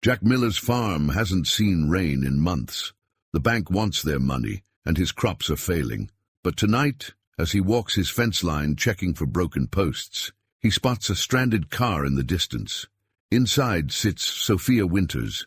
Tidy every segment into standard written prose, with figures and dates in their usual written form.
Jack Miller's farm hasn't seen rain in months. The bank wants their money, and his crops are failing. But tonight, as he walks his fence line checking for broken posts, he spots a stranded car in the distance. Inside sits Sophia Winters,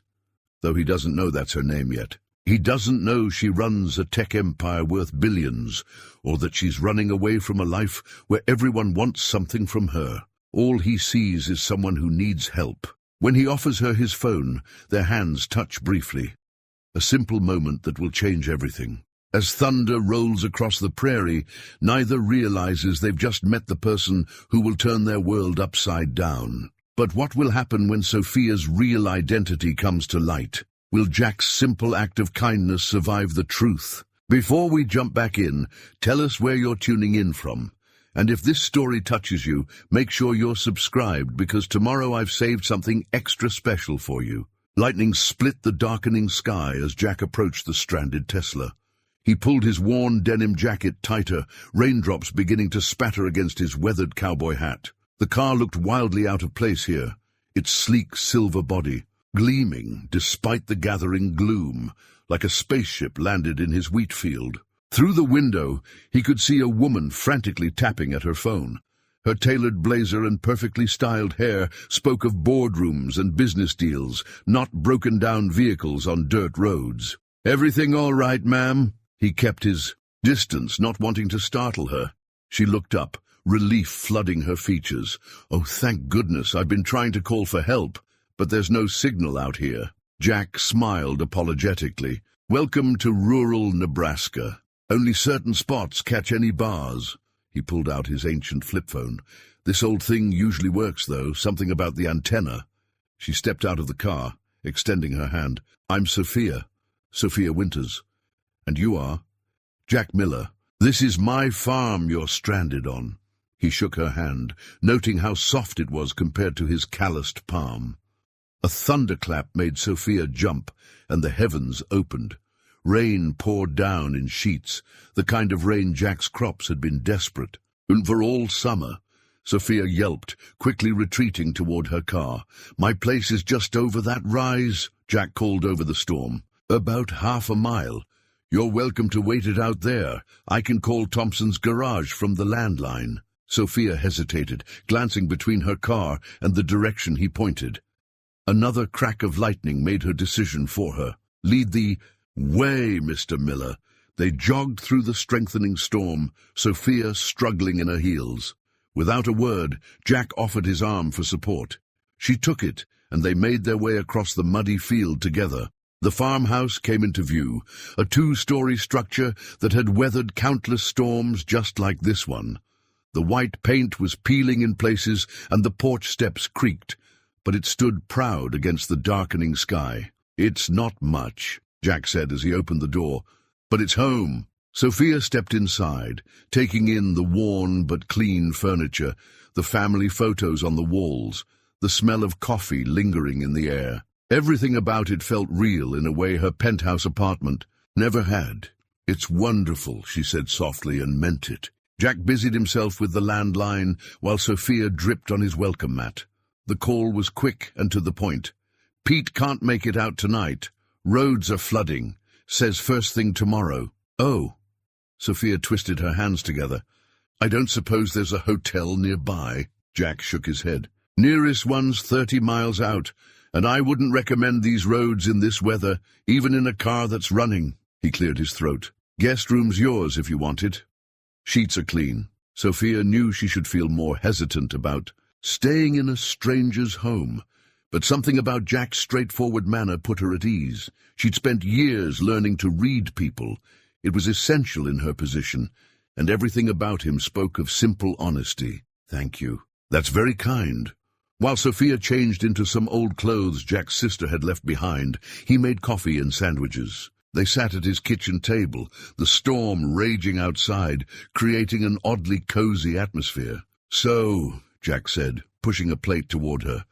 though he doesn't know that's her name yet. He doesn't know she runs a tech empire worth billions, or that she's running away from a life where everyone wants something from her. All he sees is someone who needs help. When he offers her his phone, their hands touch briefly. A simple moment that will change everything. As thunder rolls across the prairie, neither realizes they've just met the person who will turn their world upside down. But what will happen when Sophia's real identity comes to light? Will Jack's simple act of kindness survive the truth? Before we jump back in, tell us where you're tuning in from. And if this story touches you, make sure you're subscribed, because tomorrow I've saved something extra special for you. Lightning split the darkening sky as Jack approached the stranded Tesla. He pulled his worn denim jacket tighter, raindrops beginning to spatter against his weathered cowboy hat. The car looked wildly out of place here, its sleek silver body gleaming despite the gathering gloom, like a spaceship landed in his wheat field. Through the window, he could see a woman frantically tapping at her phone. Her tailored blazer and perfectly styled hair spoke of boardrooms and business deals, not broken-down vehicles on dirt roads. "Everything all right, ma'am?" He kept his distance, not wanting to startle her. She looked up, relief flooding her features. "Oh, thank goodness, I've been trying to call for help, but there's no signal out here." Jack smiled apologetically. "Welcome to rural Nebraska. Only certain spots catch any bars." He pulled out his ancient flip phone. "This old thing usually works, though, something about the antenna." She stepped out of the car, extending her hand. "I'm Sophia Winters. And you are?" "Jack Miller. This is my farm you're stranded on." He shook her hand, noting how soft it was compared to his calloused palm. A thunderclap made Sophia jump, and the heavens opened. Rain poured down in sheets, the kind of rain Jack's crops had been desperate. And for all summer, Sophia yelped, quickly retreating toward her car. "My place is just over that rise," Jack called over the storm. "About half a mile. You're welcome to wait it out there. I can call Thompson's garage from the landline." Sophia hesitated, glancing between her car and the direction he pointed. Another crack of lightning made her decision for her. "Lead the way, Mr. Miller." They jogged through the strengthening storm, Sophia struggling in her heels. Without a word, Jack offered his arm for support. She took it, and they made their way across the muddy field together. The farmhouse came into view, a two-story structure that had weathered countless storms just like this one. The white paint was peeling in places, and the porch steps creaked, but it stood proud against the darkening sky. "It's not much," Jack said as he opened the door, "but it's home." Sophia stepped inside, taking in the worn but clean furniture, the family photos on the walls, the smell of coffee lingering in the air. Everything about it felt real in a way her penthouse apartment never had. "It's wonderful," she said softly, and meant it. Jack busied himself with the landline while Sophia dripped on his welcome mat. The call was quick and to the point. "Pete can't make it out tonight. Roads are flooding. Says first thing tomorrow." "Oh." Sophia twisted her hands together. "I don't suppose there's a hotel nearby?" Jack shook his head. "Nearest one's 30 miles out, and I wouldn't recommend these roads in this weather, even in a car that's running." He cleared his throat. "Guest room's yours if you want it. Sheets are clean." Sophia knew she should feel more hesitant about staying in a stranger's home, but something about Jack's straightforward manner put her at ease. She'd spent years learning to read people. It was essential in her position, and everything about him spoke of simple honesty. "Thank you. That's very kind." While Sophia changed into some old clothes Jack's sister had left behind, he made coffee and sandwiches. They sat at his kitchen table, the storm raging outside, creating an oddly cozy atmosphere. "So," Jack said, pushing a plate toward her,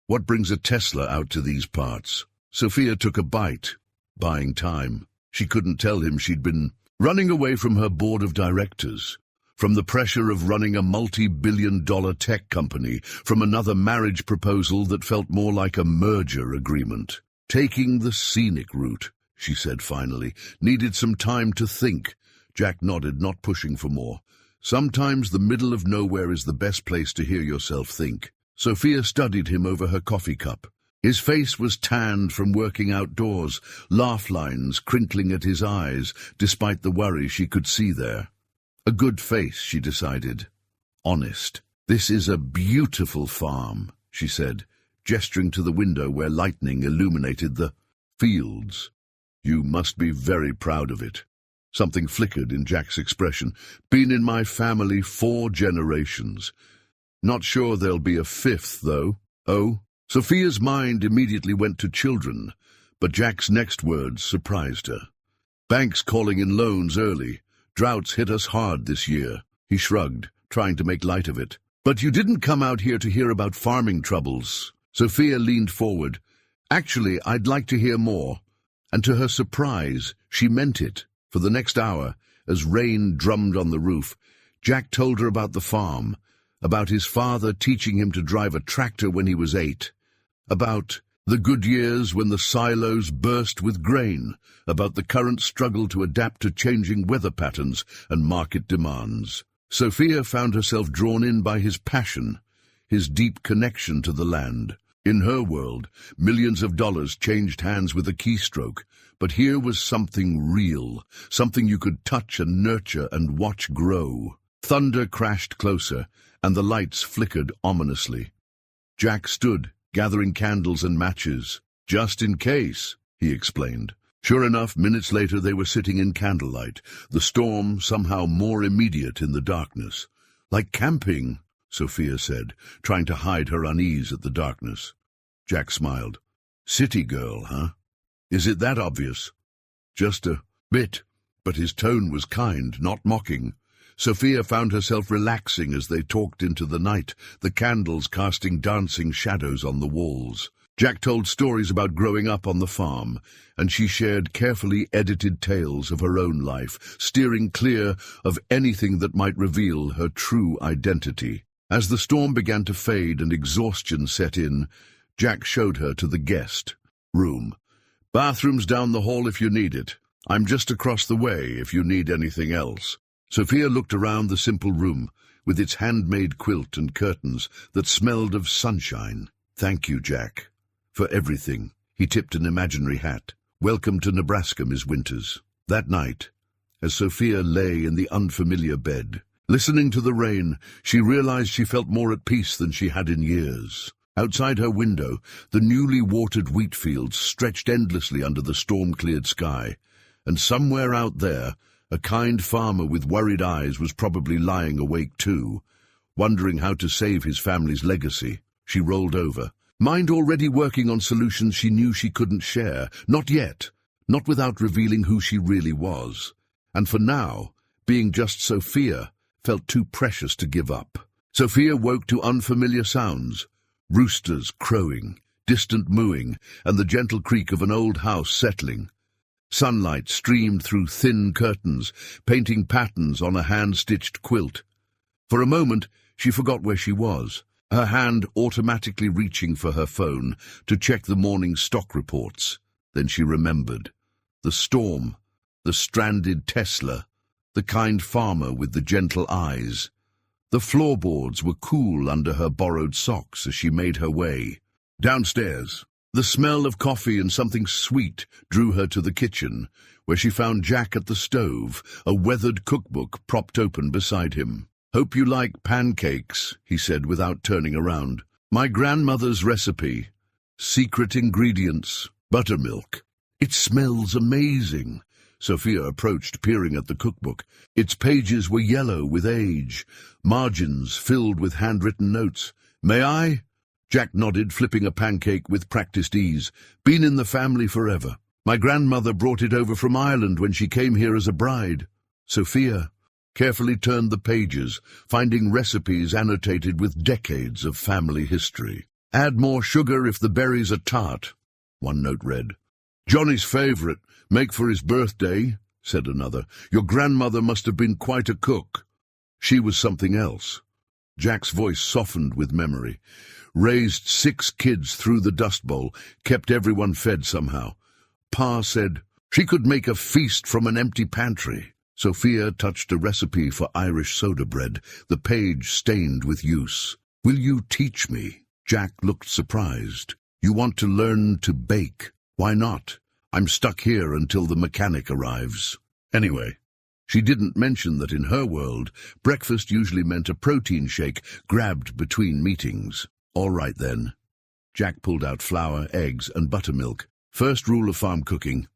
"what brings a Tesla out to these parts?" Sophia took a bite, buying time. She couldn't tell him she'd been running away from her board of directors. From the pressure of running a multi-billion-dollar tech company, from another marriage proposal that felt more like a merger agreement. Taking the scenic route, she said finally, needed some time to think. Jack nodded, not pushing for more. Sometimes the middle of nowhere is the best place to hear yourself think. Sophia studied him over her coffee cup. His face was tanned from working outdoors, laugh lines crinkling at his eyes, despite the worry she could see there. A good face, she decided. Honest. This is a beautiful farm, she said, gesturing to the window where lightning illuminated the fields. You must be very proud of it. Something flickered in Jack's expression. Been in my family 4 generations. Not sure there'll be a 5th, though. Oh? Sophia's mind immediately went to children, but Jack's next words surprised her. Banks calling in loans early. Droughts hit us hard this year. He shrugged, trying to make light of it. But you didn't come out here to hear about farming troubles. Sophia leaned forward. Actually, I'd like to hear more. And to her surprise, she meant it. For the next hour, as rain drummed on the roof, Jack told her about the farm, about his father teaching him to drive a tractor when he was 8, about the good years when the silos burst with grain, about the current struggle to adapt to changing weather patterns and market demands. Sophia found herself drawn in by his passion, his deep connection to the land. In her world, millions of dollars changed hands with a keystroke, but here was something real, something you could touch and nurture and watch grow. Thunder crashed closer, and the lights flickered ominously. Jack stood, gathering candles and matches. Just in case, he explained. Sure enough, minutes later they were sitting in candlelight, the storm somehow more immediate in the darkness. Like camping, Sophia said, trying to hide her unease at the darkness. Jack smiled. City girl, huh? Is it that obvious? Just a bit, but his tone was kind, not mocking. Sophia found herself relaxing as they talked into the night, the candles casting dancing shadows on the walls. Jack told stories about growing up on the farm, and she shared carefully edited tales of her own life, steering clear of anything that might reveal her true identity. As the storm began to fade and exhaustion set in, Jack showed her to the guest room. Bathroom's down the hall if you need it. I'm just across the way if you need anything else. Sophia looked around the simple room, with its handmade quilt and curtains that smelled of sunshine. Thank you, Jack, for everything. He tipped an imaginary hat. Welcome to Nebraska, Miss Winters. That night, as Sophia lay in the unfamiliar bed, listening to the rain, she realized she felt more at peace than she had in years. Outside her window, the newly watered wheat fields stretched endlessly under the storm-cleared sky, and somewhere out there, a kind farmer with worried eyes was probably lying awake too, wondering how to save his family's legacy. She rolled over, mind already working on solutions she knew she couldn't share. Not yet, not without revealing who she really was. And for now, being just Sophia felt too precious to give up. Sophia woke to unfamiliar sounds. Roosters crowing, distant mooing, and the gentle creak of an old house settling. Sunlight streamed through thin curtains, painting patterns on a hand-stitched quilt. For a moment, she forgot where she was, her hand automatically reaching for her phone to check the morning stock reports. Then she remembered. The storm, the stranded Tesla, the kind farmer with the gentle eyes. The floorboards were cool under her borrowed socks as she made her way. Downstairs, the smell of coffee and something sweet drew her to the kitchen, where she found Jack at the stove, a weathered cookbook propped open beside him. Hope you like pancakes, he said without turning around. My grandmother's recipe. Secret ingredients. Buttermilk. It smells amazing. Sophia approached, peering at the cookbook. Its pages were yellow with age, margins filled with handwritten notes. May I? Jack nodded, flipping a pancake with practiced ease. Been in the family forever. My grandmother brought it over from Ireland when she came here as a bride. Sophia carefully turned the pages, finding recipes annotated with decades of family history. Add more sugar if the berries are tart, one note read. Johnny's favorite. Make for his birthday, said another. Your grandmother must have been quite a cook. She was something else. Jack's voice softened with memory. Raised 6 kids through the Dust Bowl, kept everyone fed somehow. Pa said she could make a feast from an empty pantry. Sophia touched a recipe for Irish soda bread, the page stained with use. Will you teach me? Jack looked surprised. You want to learn to bake? Why not? I'm stuck here until the mechanic arrives. Anyway, she didn't mention that in her world, breakfast usually meant a protein shake grabbed between meetings. All right then. Jack pulled out flour, eggs, and buttermilk. First rule of farm cooking: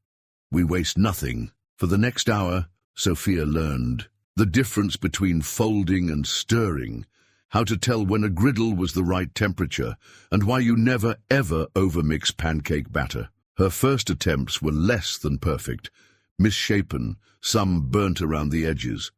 we waste nothing. For the next hour, Sophia learned the difference between folding and stirring, how to tell when a griddle was the right temperature, and why you never ever overmix pancake batter. Her first attempts were less than perfect, misshapen, some burnt around the edges.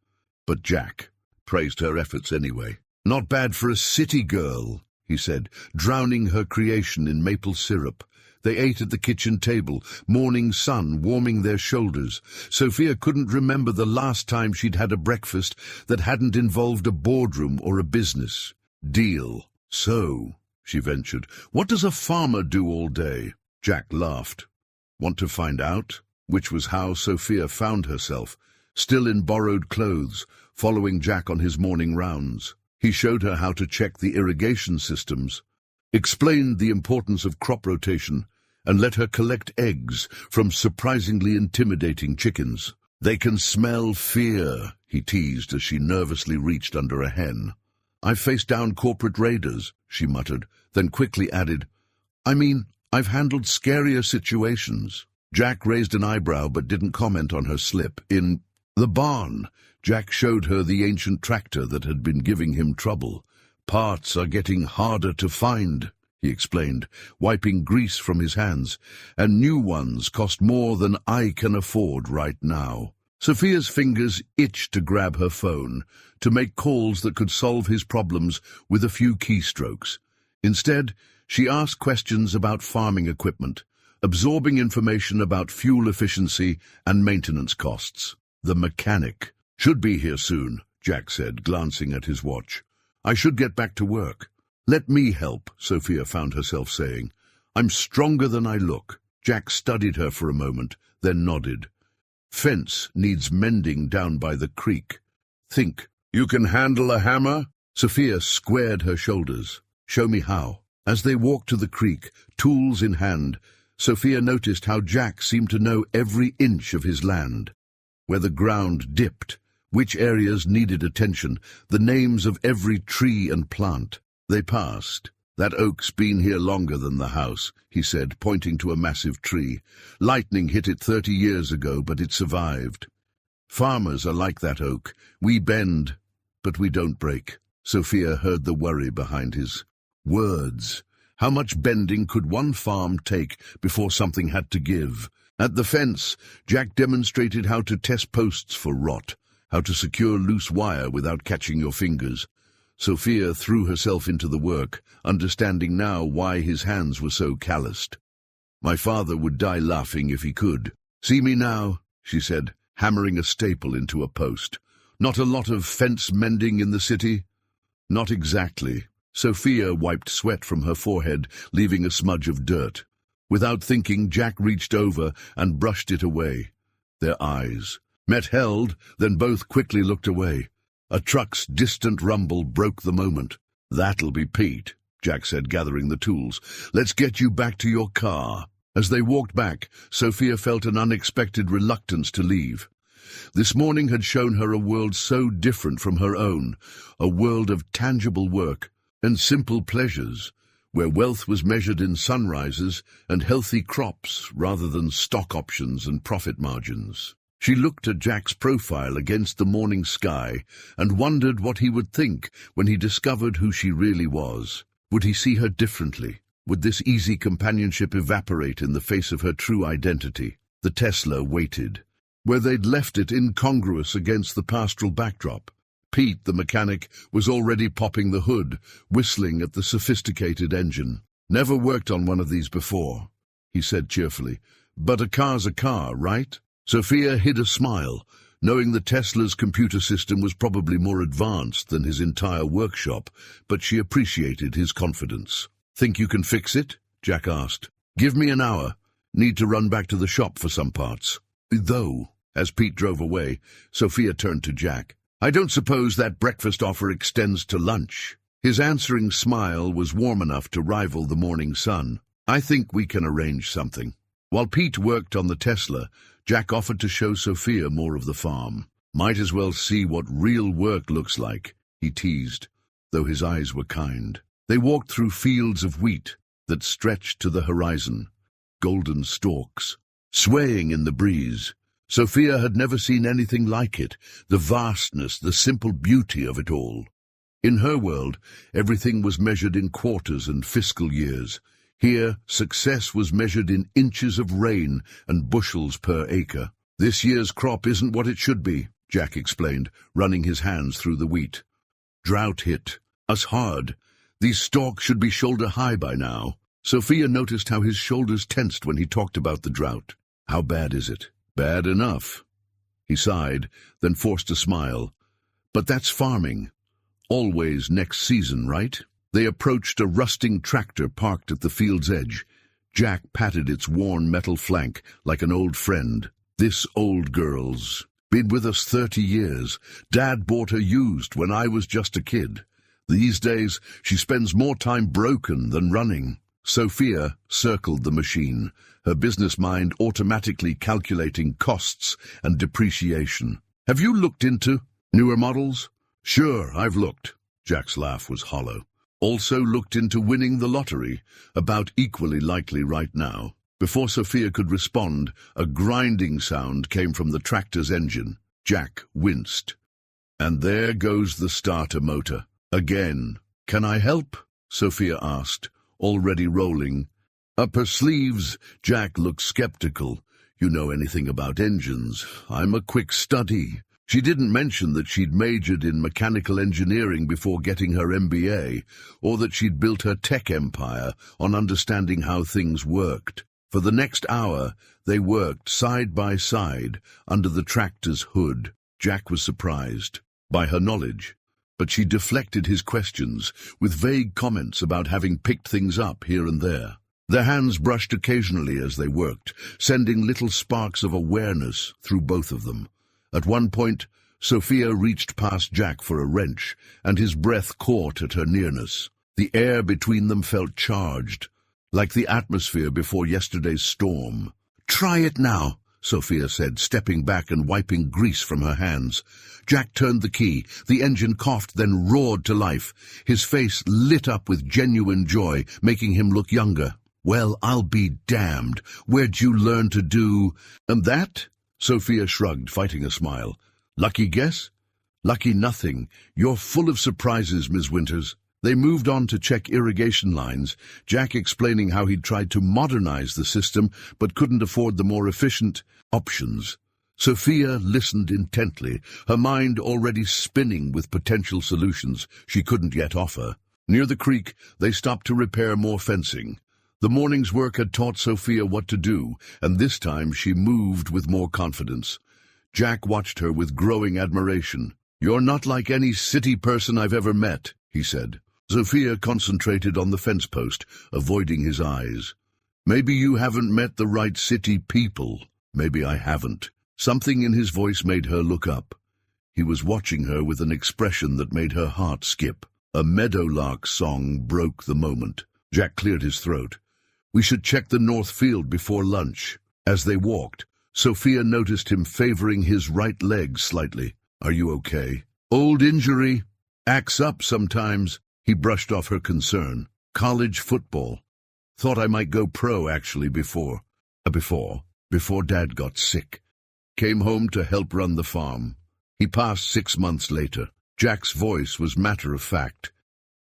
But Jack praised her efforts anyway. Not bad for a city girl, he said, drowning her creation in maple syrup. They ate at the kitchen table, morning sun warming their shoulders. Sophia couldn't remember the last time she'd had a breakfast that hadn't involved a boardroom or a business. Deal. So, she ventured, what does a farmer do all day? Jack laughed. Want to find out? Which was how Sophia found herself, still in borrowed clothes, following Jack on his morning rounds. He showed her how to check the irrigation systems, explained the importance of crop rotation, and let her collect eggs from surprisingly intimidating chickens. They can smell fear, he teased as she nervously reached under a hen. I've faced down corporate raiders, she muttered, then quickly added, I've handled scarier situations. Jack raised an eyebrow but didn't comment on her slip. In the barn, Jack showed her the ancient tractor that had been giving him trouble. Parts are getting harder to find, he explained, wiping grease from his hands, and new ones cost more than I can afford right now. Sophia's fingers itched to grab her phone, to make calls that could solve his problems with a few keystrokes. Instead, she asked questions about farming equipment, absorbing information about fuel efficiency and maintenance costs. The mechanic should be here soon, Jack said, glancing at his watch. I should get back to work. Let me help, Sophia found herself saying. I'm stronger than I look. Jack studied her for a moment, then nodded. Fence needs mending down by the creek. Think, you can handle a hammer? Sophia squared her shoulders. Show me how. As they walked to the creek, tools in hand, Sophia noticed how Jack seemed to know every inch of his land. Where the ground dipped, which areas needed attention, the names of every tree and plant. They passed. That oak's been here longer than the house, he said, pointing to a massive tree. Lightning hit it 30 years ago, but it survived. Farmers are like that oak. We bend, but we don't break. Sophia heard the worry behind his words. How much bending could one farm take before something had to give? At the fence, Jack demonstrated how to test posts for rot, how to secure loose wire without catching your fingers. Sophia threw herself into the work, understanding now why his hands were so calloused. My father would die laughing if he could. See me now, she said, hammering a staple into a post. Not a lot of fence mending in the city? Not exactly. Sophia wiped sweat from her forehead, leaving a smudge of dirt. Without thinking, Jack reached over and brushed it away. Their eyes met held, then both quickly looked away. A truck's distant rumble broke the moment. That'll be Pete, Jack said, gathering the tools. Let's get you back to your car. As they walked back, Sophia felt an unexpected reluctance to leave. This morning had shown her a world so different from her own, a world of tangible work and simple pleasures, where wealth was measured in sunrises and healthy crops rather than stock options and profit margins. She looked at Jack's profile against the morning sky and wondered what he would think when he discovered who she really was. Would he see her differently? Would this easy companionship evaporate in the face of her true identity? The Tesla waited. Where they'd left it incongruous against the pastoral backdrop. Pete, the mechanic, was already popping the hood, whistling at the sophisticated engine. Never worked on one of these before, he said cheerfully. But a car's a car, right? Sophia hid a smile, knowing that Tesla's computer system was probably more advanced than his entire workshop, but she appreciated his confidence. "Think you can fix it?" Jack asked. "Give me an hour. Need to run back to the shop for some parts." Though, as Pete drove away, Sophia turned to Jack. "I don't suppose that breakfast offer extends to lunch?" His answering smile was warm enough to rival the morning sun. "I think we can arrange something." While Pete worked on the Tesla, Jack offered to show Sophia more of the farm. "Might as well see what real work looks like," he teased, though his eyes were kind. They walked through fields of wheat that stretched to the horizon, golden stalks, swaying in the breeze. Sophia had never seen anything like it, the vastness, the simple beauty of it all. In her world, everything was measured in quarters and fiscal years. Here, success was measured in inches of rain and bushels per acre. "This year's crop isn't what it should be," Jack explained, running his hands through the wheat. "Drought hit us hard. These stalks should be shoulder-high by now." Sophia noticed how his shoulders tensed when he talked about the drought. "How bad is it?" "Bad enough." He sighed, then forced a smile. "But that's farming. Always next season, right?" They approached a rusting tractor parked at the field's edge. Jack patted its worn metal flank like an old friend. "This old girl's been with us 30 years. Dad bought her used when I was just a kid. These days, she spends more time broken than running." Sophia circled the machine, her business mind automatically calculating costs and depreciation. "Have you looked into newer models?" "Sure, I've looked." Jack's laugh was hollow. "Also looked into winning the lottery, about equally likely right now." Before Sophia could respond, a grinding sound came from the tractor's engine. Jack winced. "And there goes the starter motor. Again." "Can I help?" Sophia asked, already rolling. Up her sleeves, Jack looked skeptical. "You know anything about engines? I'm a quick study." She didn't mention that she'd majored in mechanical engineering before getting her MBA, or that she'd built her tech empire on understanding how things worked. For the next hour, they worked side by side under the tractor's hood. Jack was surprised by her knowledge, but she deflected his questions with vague comments about having picked things up here and there. Their hands brushed occasionally as they worked, sending little sparks of awareness through both of them. At one point, Sophia reached past Jack for a wrench, and his breath caught at her nearness. The air between them felt charged, like the atmosphere before yesterday's storm. "Try it now," Sophia said, stepping back and wiping grease from her hands. Jack turned the key. The engine coughed, then roared to life. His face lit up with genuine joy, making him look younger. "Well, I'll be damned. Where'd you learn to do that?" Sophia shrugged, fighting a smile. "Lucky guess?" "Lucky nothing. You're full of surprises, Ms. Winters." They moved on to check irrigation lines, Jack explaining how he'd tried to modernize the system but couldn't afford the more efficient options. Sophia listened intently, her mind already spinning with potential solutions she couldn't yet offer. Near the creek, they stopped to repair more fencing. The morning's work had taught Sophia what to do, and this time she moved with more confidence. Jack watched her with growing admiration. "You're not like any city person I've ever met," he said. Sophia concentrated on the fence post, avoiding his eyes. "Maybe you haven't met the right city people." "Maybe I haven't." Something in his voice made her look up. He was watching her with an expression that made her heart skip. A meadowlark song broke the moment. Jack cleared his throat. "We should check the north field before lunch." As they walked, Sophia noticed him favoring his right leg slightly. "Are you okay?" "Old injury. Acts up sometimes." He brushed off her concern. "College football. Thought I might go pro, actually, before Dad got sick. Came home to help run the farm. He passed 6 months later." Jack's voice was matter-of-fact,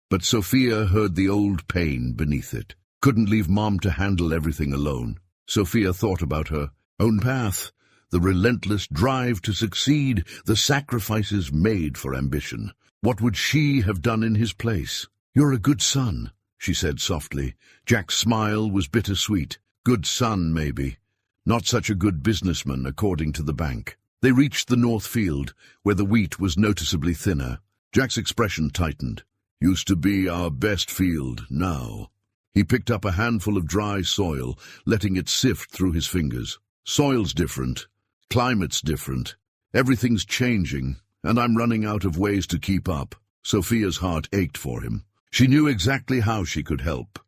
but Sophia heard the old pain beneath it. Couldn't leave Mom to handle everything alone. Sophia thought about her own path, the relentless drive to succeed, the sacrifices made for ambition. What would she have done in his place? "You're a good son," she said softly. Jack's smile was bittersweet. Good son, maybe. Not such a good businessman, according to the bank. They reached the north field, where the wheat was noticeably thinner. Jack's expression tightened. Used to be our best field, now. He picked up a handful of dry soil, letting it sift through his fingers. Soil's different. Climate's different. Everything's changing, and I'm running out of ways to keep up. Sophia's heart ached for him. She knew exactly how she could help.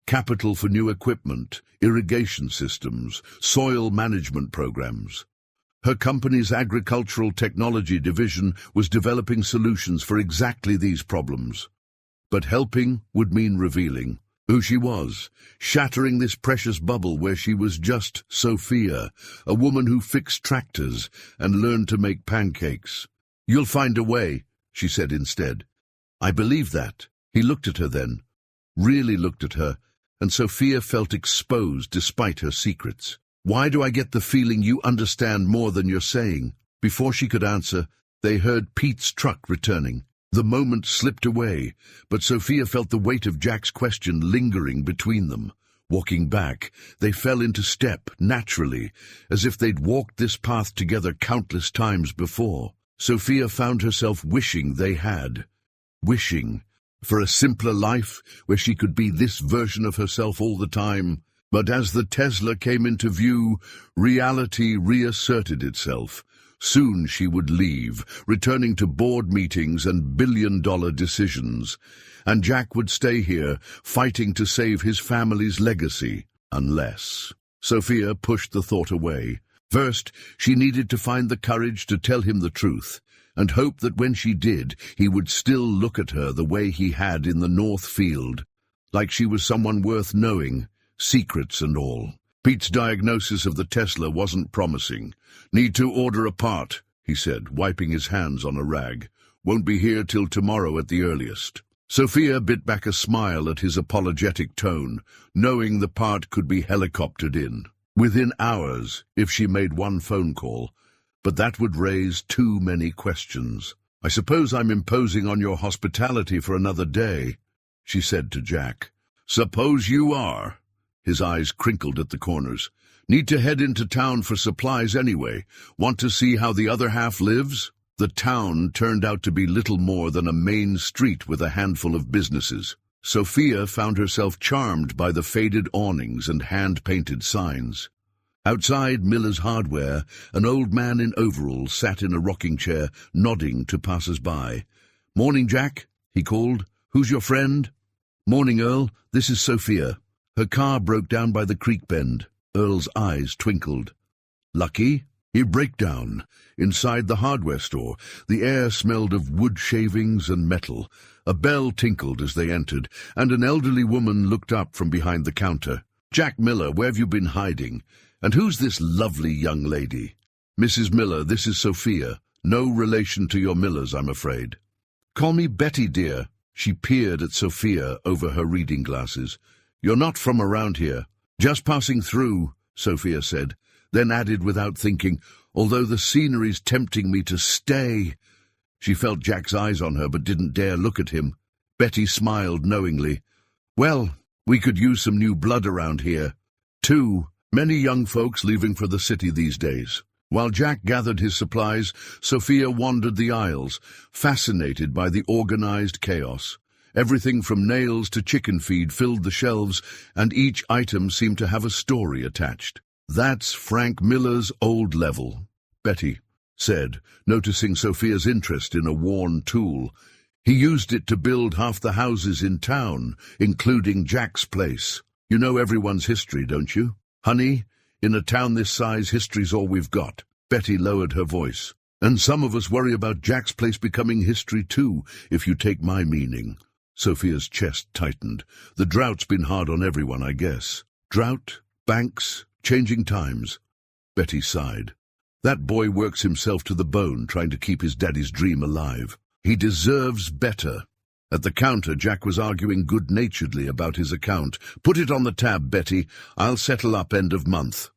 Capital for new equipment, irrigation systems, soil management programs. Her company's agricultural technology division was developing solutions for exactly these problems. But helping would mean revealing who she was, shattering this precious bubble where she was just Sophia, a woman who fixed tractors and learned to make pancakes. "You'll find a way," she said instead. "I believe that." He looked at her then, really looked at her, and Sophia felt exposed despite her secrets. "Why do I get the feeling you understand more than you're saying?" Before she could answer, they heard Pete's truck returning. The moment slipped away, but Sophia felt the weight of Jack's question lingering between them. Walking back, they fell into step, naturally, as if they'd walked this path together countless times before. Sophia found herself wishing they had. Wishing for a simpler life, where she could be this version of herself all the time. But as the Tesla came into view, reality reasserted itself. Soon she would leave, returning to board meetings and billion-dollar decisions. And Jack would stay here, fighting to save his family's legacy. Unless... Sophia pushed the thought away. First, she needed to find the courage to tell him the truth, and hope that when she did, he would still look at her the way he had in the North Field, like she was someone worth knowing, secrets and all. Pete's diagnosis of the Tesla wasn't promising. "Need to order a part," he said, wiping his hands on a rag. "Won't be here till tomorrow at the earliest." Sophia bit back a smile at his apologetic tone, knowing the part could be helicoptered in. Within hours, if she made one phone call. But that would raise too many questions. "I suppose I'm imposing on your hospitality for another day," she said to Jack. "Suppose you are." His eyes crinkled at the corners. "Need to head into town for supplies anyway. Want to see how the other half lives?" The town turned out to be little more than a main street with a handful of businesses. Sophia found herself charmed by the faded awnings and hand-painted signs. Outside Miller's Hardware, an old man in overalls sat in a rocking chair, nodding to passers-by. "Morning, Jack," he called. "Who's your friend?" "Morning, Earl. This is Sophia." Her car broke down by the creek bend. Earl's eyes twinkled. "Lucky?" He broke down. Inside the hardware store, the air smelled of wood shavings and metal. A bell tinkled as they entered, and an elderly woman looked up from behind the counter. "Jack Miller, where have you been hiding? And who's this lovely young lady?" "Mrs. Miller, this is Sophia. No relation to your Millers, I'm afraid." "Call me Betty, dear." She peered at Sophia over her reading glasses. "You're not from around here." "Just passing through," Sophia said, then added without thinking, "although the scenery's tempting me to stay." She felt Jack's eyes on her but didn't dare look at him. Betty smiled knowingly. "Well, we could use some new blood around here. Too many young folks leaving for the city these days." While Jack gathered his supplies, Sophia wandered the aisles, fascinated by the organized chaos. Everything from nails to chicken feed filled the shelves, and each item seemed to have a story attached. "That's Frank Miller's old level," Betty said, noticing Sophia's interest in a worn tool. "He used it to build half the houses in town, including Jack's place. You know everyone's history, don't you? Honey, in a town this size, history's all we've got." Betty lowered her voice. "And some of us worry about Jack's place becoming history too, if you take my meaning." Sophia's chest tightened. "The drought's been hard on everyone, I guess." "Drought, banks, changing times." Betty sighed. "That boy works himself to the bone trying to keep his daddy's dream alive. He deserves better." At the counter, Jack was arguing good-naturedly about his account. "Put it on the tab, Betty. I'll settle up end of month."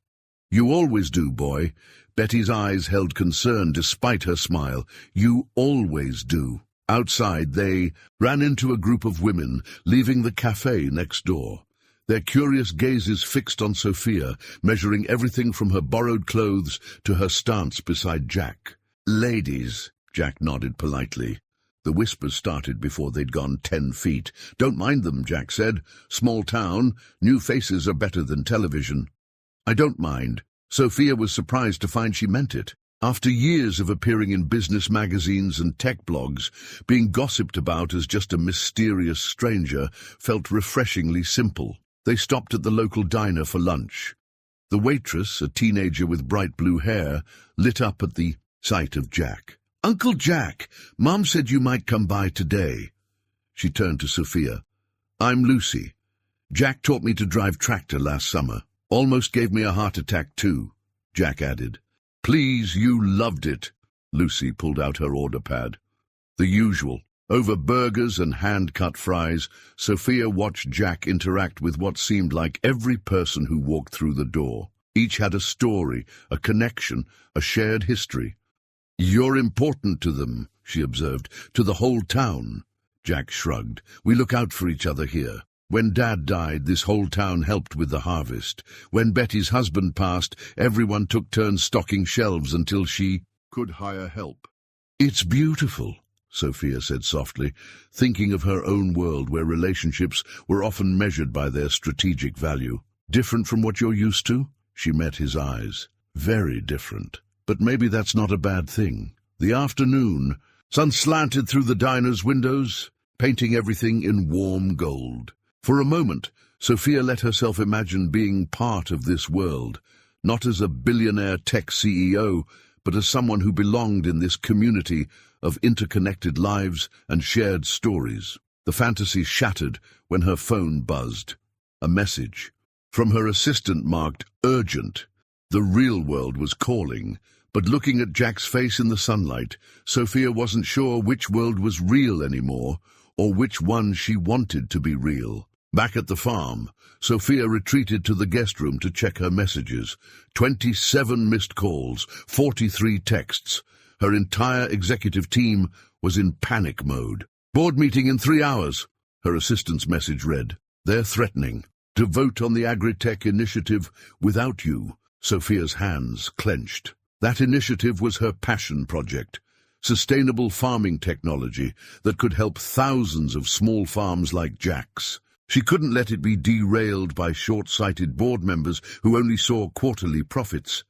"You always do, boy." Betty's eyes held concern despite her smile. "You always do." Outside, they ran into a group of women, leaving the cafe next door. their curious gazes fixed on Sophia, measuring everything from her borrowed clothes to her stance beside Jack. "Ladies," Jack nodded politely. The whispers started before they'd gone 10 feet. "Don't mind them," Jack said. "Small town, new faces are better than television." "I don't mind." Sophia was surprised to find she meant it. After years of appearing in business magazines and tech blogs, being gossiped about as just a mysterious stranger felt refreshingly simple. They stopped at the local diner for lunch. The waitress, a teenager with bright blue hair, lit up at the sight of Jack. "Uncle Jack, Mom said you might come by today." She turned to Sophia. "I'm Lucy. Jack taught me to drive tractor last summer. Almost gave me a heart attack too," Jack added. "Please, you loved it." Lucy pulled out her order pad. The usual. Over burgers and hand-cut fries, Sophia watched Jack interact with what seemed like every person who walked through the door. Each had a story, a connection, a shared history. "You're important to them," she observed, "to the whole town." Jack shrugged. "We look out for each other here. When Dad died, this whole town helped with the harvest. When Betty's husband passed, everyone took turns stocking shelves until she could hire help." "It's beautiful," Sophia said softly, thinking of her own world where relationships were often measured by their strategic value. "Different from what you're used to?" She met his eyes. "Very different. But maybe that's not a bad thing." The afternoon, sun slanted through the diner's windows, painting everything in warm gold. For a moment, Sophia let herself imagine being part of this world, not as a billionaire tech CEO, but as someone who belonged in this community of interconnected lives and shared stories. The fantasy shattered when her phone buzzed. A message from her assistant marked urgent. The real world was calling, but looking at Jack's face in the sunlight, Sophia wasn't sure which world was real anymore, or which one she wanted to be real. Back at the farm, Sophia retreated to the guest room to check her messages. 27 missed calls, 43 texts. Her entire executive team was in panic mode. "Board meeting in 3 hours," her assistant's message read. "They're threatening to vote on the agri-tech initiative without you." Sophia's hands clenched. That initiative was her passion project. Sustainable farming technology that could help thousands of small farms like Jack's. She couldn't let it be derailed by short-sighted board members who only saw quarterly profits.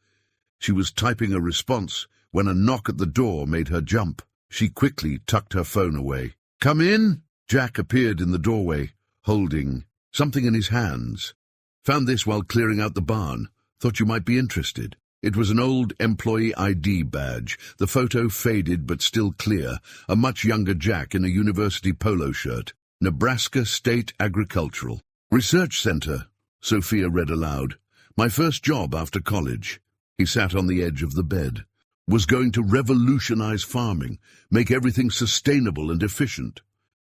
She was typing a response when a knock at the door made her jump. She quickly tucked her phone away. "Come in!" Jack appeared in the doorway, holding something in his hands. "Found this while clearing out the barn. Thought you might be interested." It was an old employee ID badge, the photo faded but still clear, a much younger Jack in a university polo shirt. "Nebraska State Agricultural Research Center," Sophia read aloud. "My first job after college." He sat on the edge of the bed. "Was going to revolutionize farming, make everything sustainable and efficient."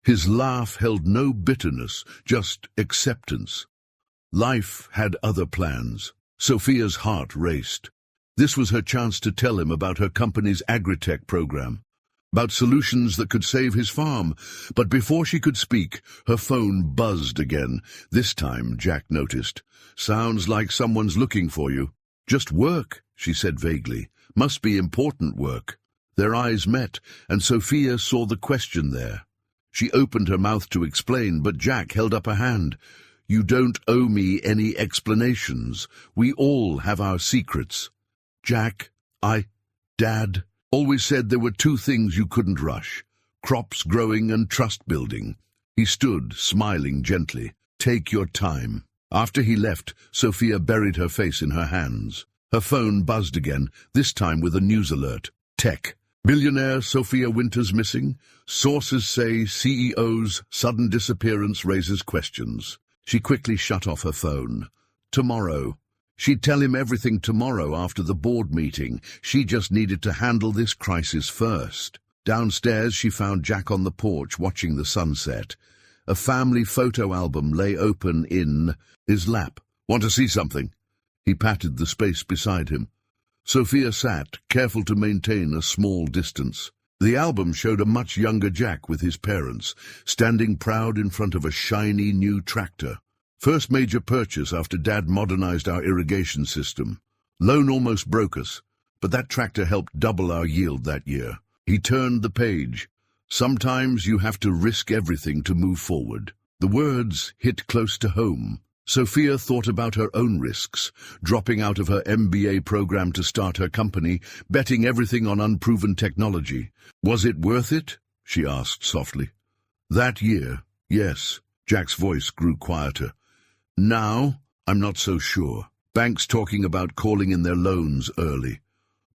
His laugh held no bitterness, just acceptance. Life had other plans. Sophia's heart raced. This was her chance to tell him about her company's agri-tech program, about solutions that could save his farm. But before she could speak, her phone buzzed again. This time, Jack noticed. "Sounds like someone's looking for you." "Just work," she said vaguely. "Must be important work." Their eyes met, and Sophia saw the question there. She opened her mouth to explain, but Jack held up a hand. "You don't owe me any explanations. We all have our secrets." "Jack, Dad always said there were 2 things you couldn't rush. Crops growing and trust building." He stood, smiling gently. "Take your time." After he left, Sophia buried her face in her hands. Her phone buzzed again, this time with a news alert. Tech. Billionaire Sophia Winters missing. Sources say CEO's sudden disappearance raises questions. She quickly shut off her phone. Tomorrow. She'd tell him everything tomorrow after the board meeting. She just needed to handle this crisis first. Downstairs, she found Jack on the porch watching the sunset. A family photo album lay open in his lap. "Want to see something?" He patted the space beside him. Sophia sat, careful to maintain a small distance. The album showed a much younger Jack with his parents, standing proud in front of a shiny new tractor. First major purchase after Dad modernized our irrigation system. Loan almost broke us, but that tractor helped double our yield that year. He turned the page. Sometimes you have to risk everything to move forward. The words hit close to home. Sophia thought about her own risks, dropping out of her MBA program to start her company, betting everything on unproven technology. Was it worth it? She asked softly. That year, yes. Jack's voice grew quieter. Now, I'm not so sure. Banks talking about calling in their loans early.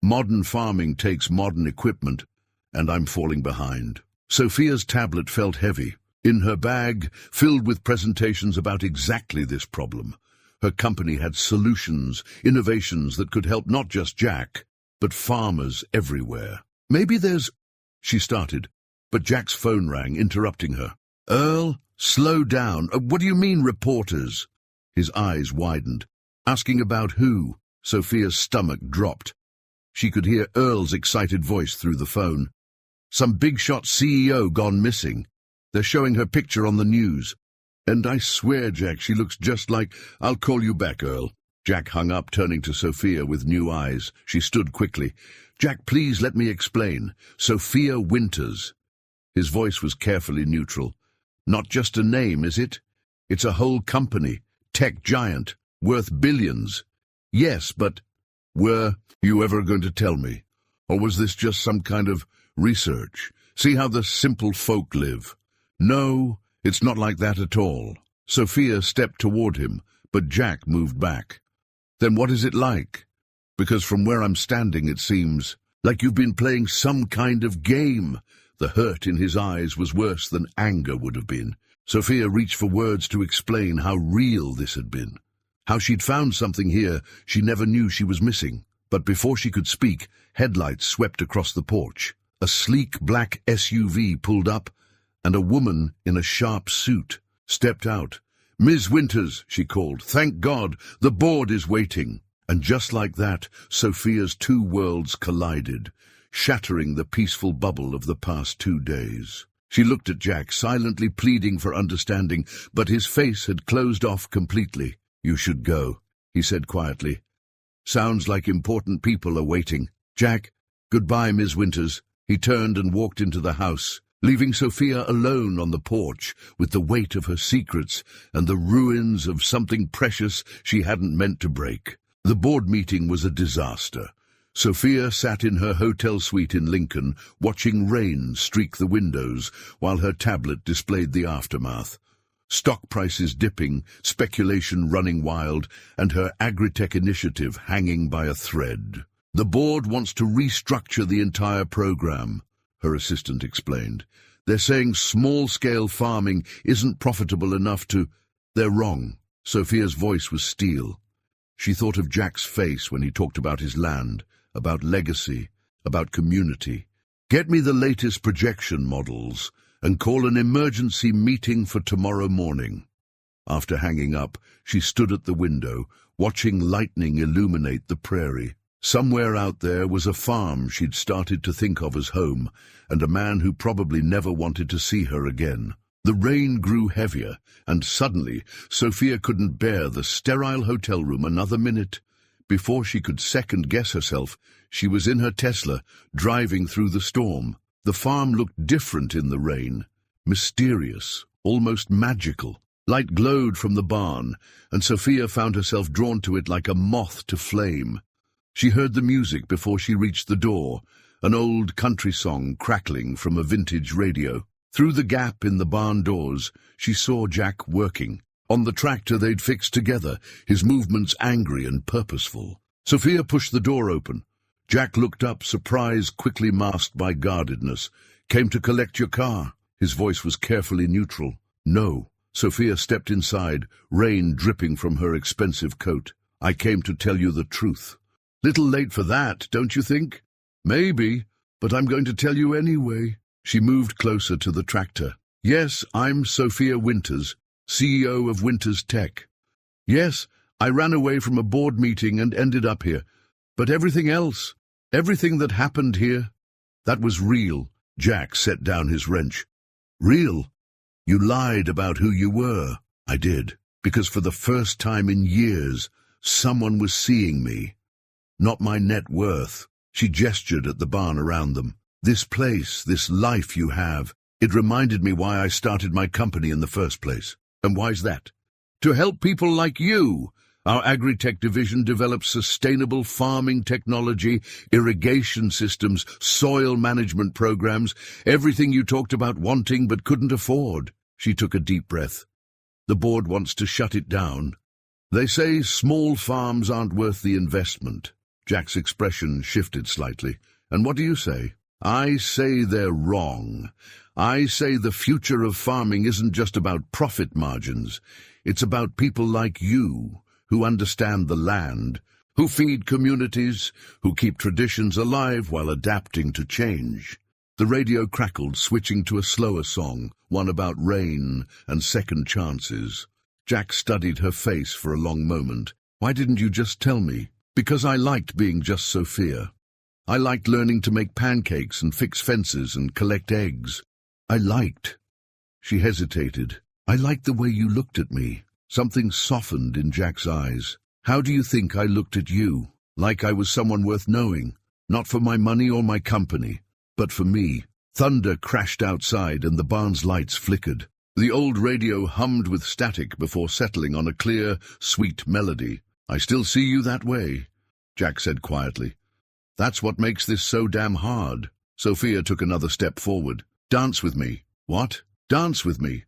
Modern farming takes modern equipment, and I'm falling behind. Sophia's tablet felt heavy. In her bag, filled with presentations about exactly this problem. Her company had solutions, innovations that could help not just Jack, but farmers everywhere. Maybe there's... She started, but Jack's phone rang, interrupting her. Earl, slow down. What do you mean, reporters? His eyes widened. Asking about who? Sophia's stomach dropped. She could hear Earl's excited voice through the phone. Some big-shot CEO gone missing. They're showing her picture on the news. And I swear, Jack, she looks just like... I'll call you back, Earl. Jack hung up, turning to Sophia with new eyes. She stood quickly. Jack, please let me explain. Sophia Winters. His voice was carefully neutral. Not just a name, is it? It's a whole company. Tech giant. Worth billions. Yes, but... Were you ever going to tell me? Or was this just some kind of research? See how the simple folk live. No, it's not like that at all. Sophia stepped toward him, but Jack moved back. Then what is it like? Because from where I'm standing it seems like you've been playing some kind of game. The hurt in his eyes was worse than anger would have been. Sophia reached for words to explain how real this had been. How she'd found something here she never knew she was missing. But before she could speak, headlights swept across the porch. A sleek black SUV pulled up, and a woman in a sharp suit stepped out. Ms. Winters, she called. Thank God, the board is waiting. And just like that, Sophia's two worlds collided, shattering the peaceful bubble of the past 2 days. She looked at Jack, silently pleading for understanding, but his face had closed off completely. You should go, he said quietly. Sounds like important people are waiting. Jack, goodbye, Ms. Winters. He turned and walked into the house, leaving Sophia alone on the porch with the weight of her secrets and the ruins of something precious she hadn't meant to break. The board meeting was a disaster. Sophia sat in her hotel suite in Lincoln, watching rain streak the windows while her tablet displayed the aftermath. Stock prices dipping, speculation running wild, and her agri-tech initiative hanging by a thread. The board wants to restructure the entire program, her assistant explained. They're saying small-scale farming isn't profitable enough to... They're wrong. Sophia's voice was steel. She thought of Jack's face when he talked about his land, about legacy, about community. Get me the latest projection models and call an emergency meeting for tomorrow morning. After hanging up, she stood at the window, watching lightning illuminate the prairie. Somewhere out there was a farm she'd started to think of as home, and a man who probably never wanted to see her again. The rain grew heavier, and suddenly Sophia couldn't bear the sterile hotel room another minute. Before she could second-guess herself, she was in her Tesla, driving through the storm. The farm looked different in the rain, mysterious, almost magical. Light glowed from the barn, and Sophia found herself drawn to it like a moth to flame. She heard the music before she reached the door, an old country song crackling from a vintage radio. Through the gap in the barn doors, she saw Jack working. On the tractor they'd fixed together, his movements angry and purposeful. Sophia pushed the door open. Jack looked up, surprise quickly masked by guardedness. Came to collect your car. His voice was carefully neutral. No. Sophia stepped inside, rain dripping from her expensive coat. I came to tell you the truth. Little late for that, don't you think? Maybe, but I'm going to tell you anyway. She moved closer to the tractor. Yes, I'm Sophia Winters, CEO of Winters Tech. Yes, I ran away from a board meeting and ended up here. But everything else, everything that happened here, that was real. Jack set down his wrench. Real? You lied about who you were. I did. because for the first time in years, someone was seeing me. Not my net worth. She gestured at the barn around them. This place, this life you have, it reminded me why I started my company in the first place. And why's that? To help people like you. Our agri-tech division develops sustainable farming technology, irrigation systems, soil management programs, everything you talked about wanting but couldn't afford. She took a deep breath. The board wants to shut it down. They say small farms aren't worth the investment. Jack's expression shifted slightly. And what do you say? I say they're wrong. I say the future of farming isn't just about profit margins. It's about people like you, who understand the land, who feed communities, who keep traditions alive while adapting to change. The radio crackled, switching to a slower song, one about rain and second chances. Jack studied her face for a long moment. Why didn't you just tell me? Because I liked being just Sophia. I liked learning to make pancakes and fix fences and collect eggs. I liked. She hesitated. I liked the way you looked at me. Something softened in Jack's eyes. How do you think I looked at you? Like I was someone worth knowing. Not for my money or my company, but for me. Thunder crashed outside and the barn's lights flickered. The old radio hummed with static before settling on a clear, sweet melody. I still see you that way, Jack said quietly. That's what makes this so damn hard. Sophia took another step forward. Dance with me. What? Dance with me.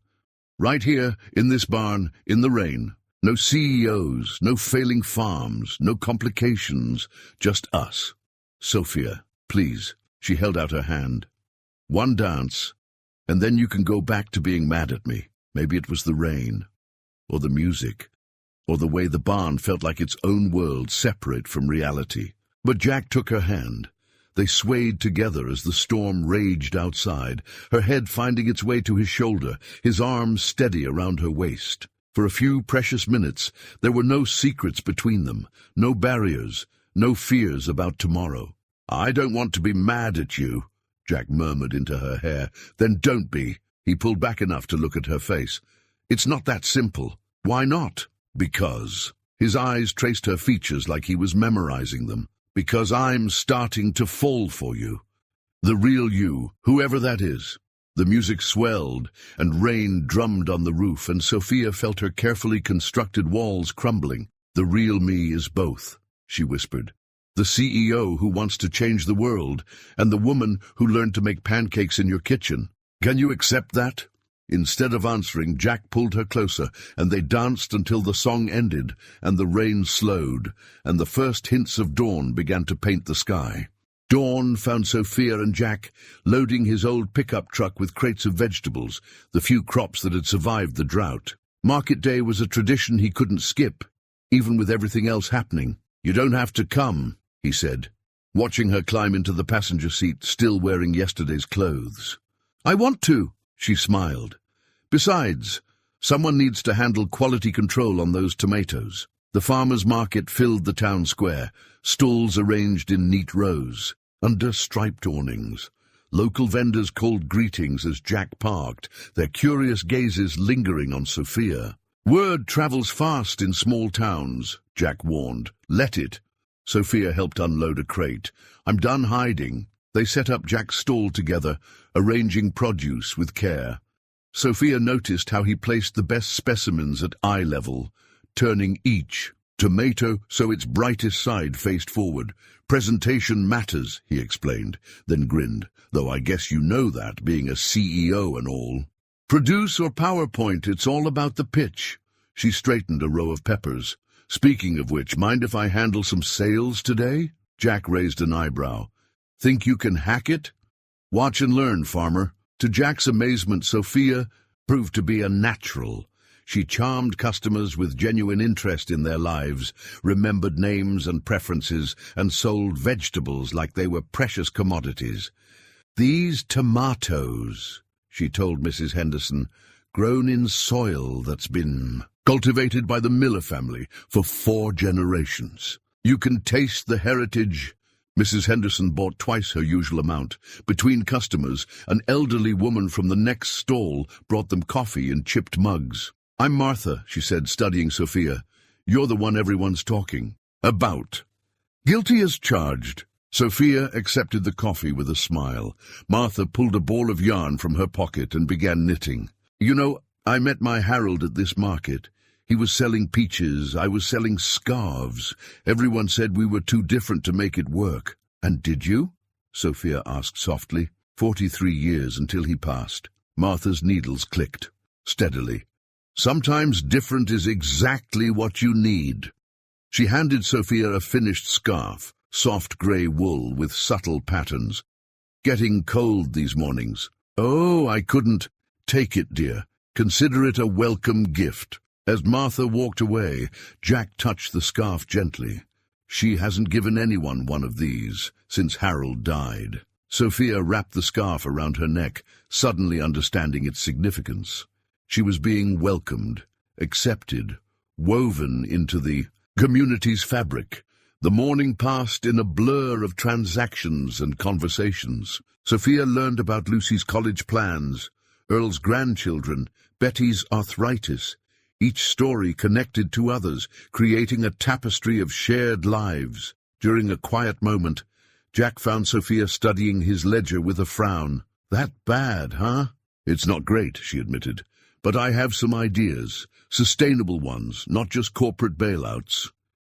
Right here, in this barn, in the rain. No CEOs, no failing farms, no complications, just us. Sophia, please. She held out her hand. One dance, and then you can go back to being mad at me. Maybe it was the rain, or the music, or the way the barn felt like its own world separate from reality. But Jack took her hand. They swayed together as the storm raged outside, her head finding its way to his shoulder, his arms steady around her waist. For a few precious minutes, there were no secrets between them, no barriers, no fears about tomorrow. I don't want to be mad at you, Jack murmured into her hair. Then don't be. He pulled back enough to look at her face. It's not that simple. Why not? Because. His eyes traced her features like he was memorizing them. Because I'm starting to fall for you. The real you, whoever that is. The music swelled, and rain drummed on the roof, and Sophia felt her carefully constructed walls crumbling. The real me is both, she whispered. The CEO who wants to change the world, and the woman who learned to make pancakes in your kitchen. Can you accept that? Instead of answering, Jack pulled her closer, and they danced until the song ended, and the rain slowed, and the first hints of dawn began to paint the sky. Dawn found Sophia and Jack loading his old pickup truck with crates of vegetables, the few crops that had survived the drought. Market day was a tradition he couldn't skip, even with everything else happening. You don't have to come, he said, watching her climb into the passenger seat, still wearing yesterday's clothes. I want to, she smiled. Besides, someone needs to handle quality control on those tomatoes. The farmer's market filled the town square, stalls arranged in neat rows, under striped awnings. Local vendors called greetings as Jack parked, their curious gazes lingering on Sophia. Word travels fast in small towns, Jack warned. Let it. Sophia helped unload a crate. I'm done hiding. They set up Jack's stall together, arranging produce with care. Sophia noticed how he placed the best specimens at eye level, turning each tomato so its brightest side faced forward. Presentation matters, he explained, then grinned, though I guess you know that, being a CEO and all. Produce or PowerPoint, it's all about the pitch. She straightened a row of peppers. Speaking of which, mind if I handle some sales today? Jack raised an eyebrow. Think you can hack it? Watch and learn, farmer. To Jack's amazement, Sophia proved to be a natural. She charmed customers with genuine interest in their lives, remembered names and preferences, and sold vegetables like they were precious commodities. These tomatoes, she told Mrs. Henderson, grown in soil that's been cultivated by the Miller family for 4 generations. You can taste the heritage. Mrs. Henderson bought twice her usual amount. Between customers, an elderly woman from the next stall brought them coffee in chipped mugs. "I'm Martha," she said, studying Sophia. "You're the one everyone's talking about." "Guilty as charged." Sophia accepted the coffee with a smile. Martha pulled a ball of yarn from her pocket and began knitting. "You know, I met my Harold at this market. He was selling peaches, I was selling scarves. Everyone said we were too different to make it work." "And did you?" Sophia asked softly. 43 years until he passed. Martha's needles clicked, steadily. "Sometimes different is exactly what you need." She handed Sophia a finished scarf, soft grey wool with subtle patterns. "Getting cold these mornings." "Oh, I couldn't." "Take it, dear. Consider it a welcome gift." As Martha walked away, Jack touched the scarf gently. "She hasn't given anyone one of these since Harold died." Sophia wrapped the scarf around her neck, suddenly understanding its significance. She was being welcomed, accepted, woven into the community's fabric. The morning passed in a blur of transactions and conversations. Sophia learned about Lucy's college plans, Earl's grandchildren, Betty's arthritis. Each story connected to others, creating a tapestry of shared lives. During a quiet moment, Jack found Sophia studying his ledger with a frown. "That bad, huh?" "It's not great," she admitted. "But I have some ideas. Sustainable ones, not just corporate bailouts."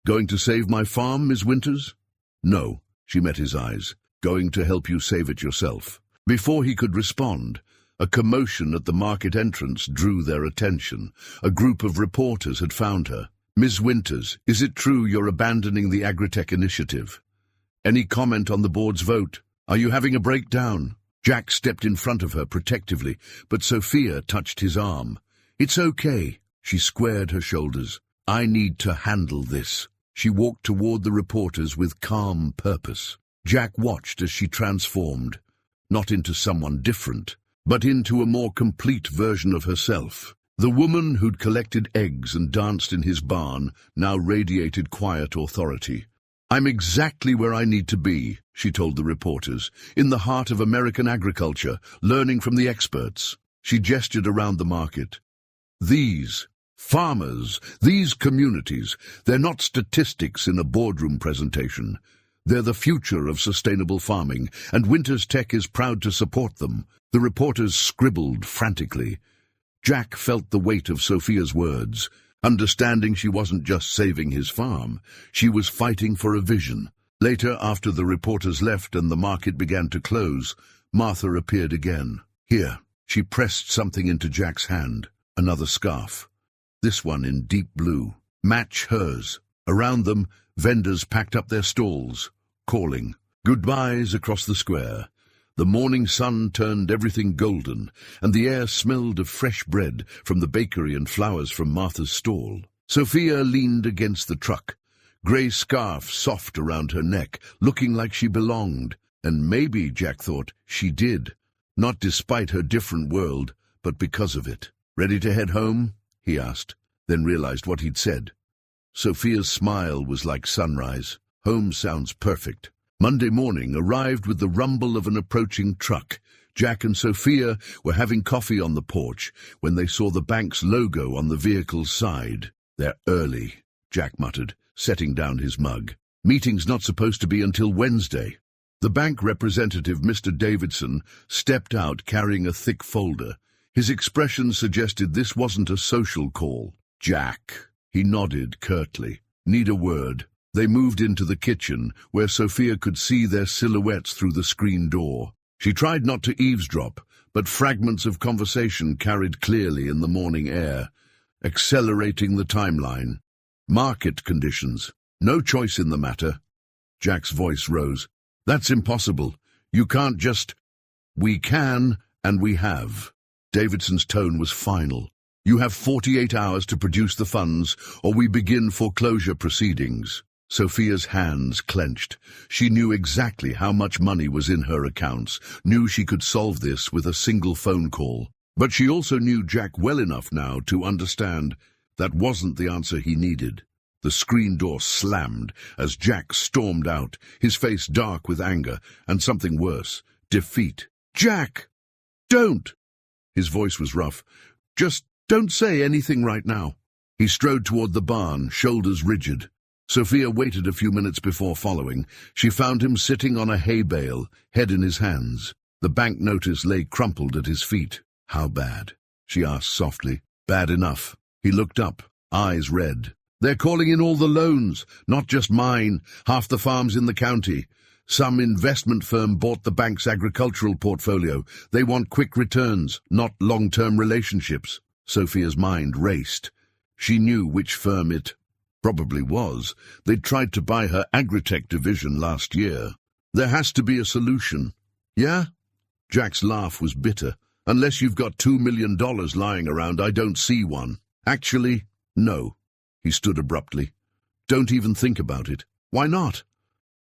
"Going to save my farm, Miss Winters?" "No," she met his eyes. "Going to help you save it yourself." Before he could respond, a commotion at the market entrance drew their attention. A group of reporters had found her. "Miss Winters, is it true you're abandoning the Agritech initiative? Any comment on the board's vote? Are you having a breakdown?" Jack stepped in front of her protectively, but Sophia touched his arm. "It's okay." She squared her shoulders. "I need to handle this." She walked toward the reporters with calm purpose. Jack watched as she transformed, not into someone different, but into a more complete version of herself. The woman who'd collected eggs and danced in his barn now radiated quiet authority. "I'm exactly where I need to be," she told the reporters, "in the heart of American agriculture, learning from the experts." She gestured around the market. "These farmers, these communities, they're not statistics in a boardroom presentation. They're the future of sustainable farming, and Winters Tech is proud to support them." The reporters scribbled frantically. Jack felt the weight of Sophia's words, understanding she wasn't just saving his farm, she was fighting for a vision. Later, after the reporters left and the market began to close, Martha appeared again. "Here." She pressed something into Jack's hand, another scarf. This one in deep blue. Match hers. Around them, vendors packed up their stalls, calling. Goodbyes across the square. The morning sun turned everything golden, and the air smelled of fresh bread from the bakery and flowers from Martha's stall. Sophia leaned against the truck, grey scarf soft around her neck, looking like she belonged. And maybe, Jack thought, she did. Not despite her different world, but because of it. "Ready to head home?" he asked, then realized what he'd said. Sophia's smile was like sunrise. Home sounds perfect. Monday morning arrived with the rumble of an approaching truck. Jack and Sophia were having coffee on the porch when they saw the bank's logo on the vehicle's side. "They're early," Jack muttered, setting down his mug. "Meeting's not supposed to be until Wednesday." The bank representative, Mr. Davidson, stepped out carrying a thick folder. His expression suggested this wasn't a social call. "Jack." He nodded curtly. "Need a word." They moved into the kitchen, where Sophia could see their silhouettes through the screen door. She tried not to eavesdrop, but fragments of conversation carried clearly in the morning air, accelerating the timeline. "Market conditions. No choice in the matter." Jack's voice rose. "That's impossible. You can't just—" "We can, and we have." Davidson's tone was final. "You have 48 hours to produce the funds, or we begin foreclosure proceedings." Sophia's hands clenched. She knew exactly how much money was in her accounts, knew she could solve this with a single phone call. But she also knew Jack well enough now to understand that wasn't the answer he needed. The screen door slammed as Jack stormed out, his face dark with anger and something worse, defeat. "Jack! Don't!" His voice was rough. "Just Don't say anything right now. He strode toward the barn, shoulders rigid. Sophia waited a few minutes before following. She found him sitting on a hay bale, head in his hands. The bank notice lay crumpled at his feet. How bad? She asked softly. Bad enough. He looked up, eyes red. They're calling in all the loans, not just mine, half the farms in the county. Some investment firm bought the bank's agricultural portfolio. They want quick returns, not long-term relationships. Sophia's mind raced. She knew which firm it probably was. They'd tried to buy her agritech division last year. There has to be a solution. Yeah? Jack's laugh was bitter. Unless you've got $2 million lying around, I don't see one. Actually, no. He stood abruptly. Don't even think about it. Why not?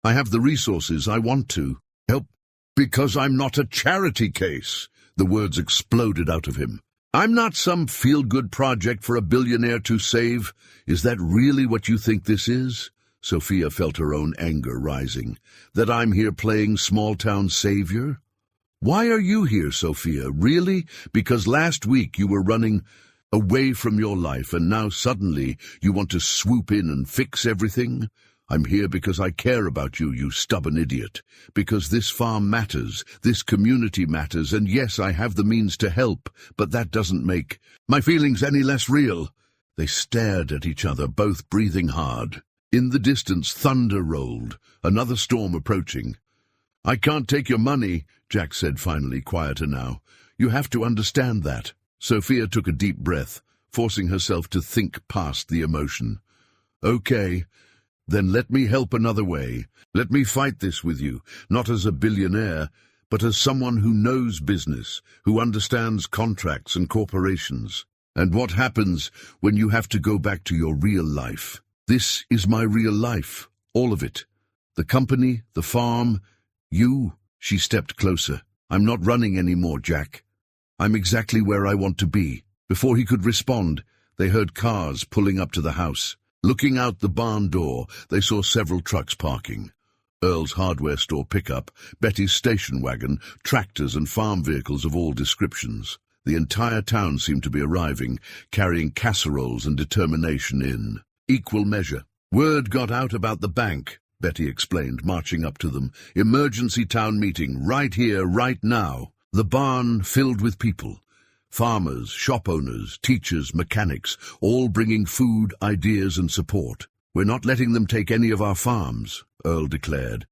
I have the resources. I want to help. Because I'm not a charity case. The words exploded out of him. I'm not some feel-good project for a billionaire to save. Is that really what you think this is? Sophia felt her own anger rising. That I'm here playing small-town savior? Why are you here, Sophia? Really? Because last week you were running away from your life and now suddenly you want to swoop in and fix everything? I'm here because I care about you, you stubborn idiot. Because this farm matters, this community matters, and yes, I have the means to help, but that doesn't make my feelings any less real. They stared at each other, both breathing hard. In the distance, thunder rolled, another storm approaching. I can't take your money, Jack said finally, quieter now. You have to understand that. Sophia took a deep breath, forcing herself to think past the emotion. Okay. Then let me help another way. Let me fight this with you, not as a billionaire, but as someone who knows business, who understands contracts and corporations. And what happens when you have to go back to your real life? This is my real life, all of it. The company, the farm, you. She stepped closer. I'm not running anymore, Jack. I'm exactly where I want to be. Before he could respond, they heard cars pulling up to the house. Looking out the barn door, they saw several trucks parking. Earl's hardware store pickup, Betty's station wagon, tractors and farm vehicles of all descriptions. The entire town seemed to be arriving, carrying casseroles and determination in equal measure. Word got out about the bank, Betty explained, marching up to them. Emergency town meeting, right here, right now. The barn filled with people. Farmers, shop owners, teachers, mechanics, all bringing food, ideas and support. We're not letting them take any of our farms, Earl declared.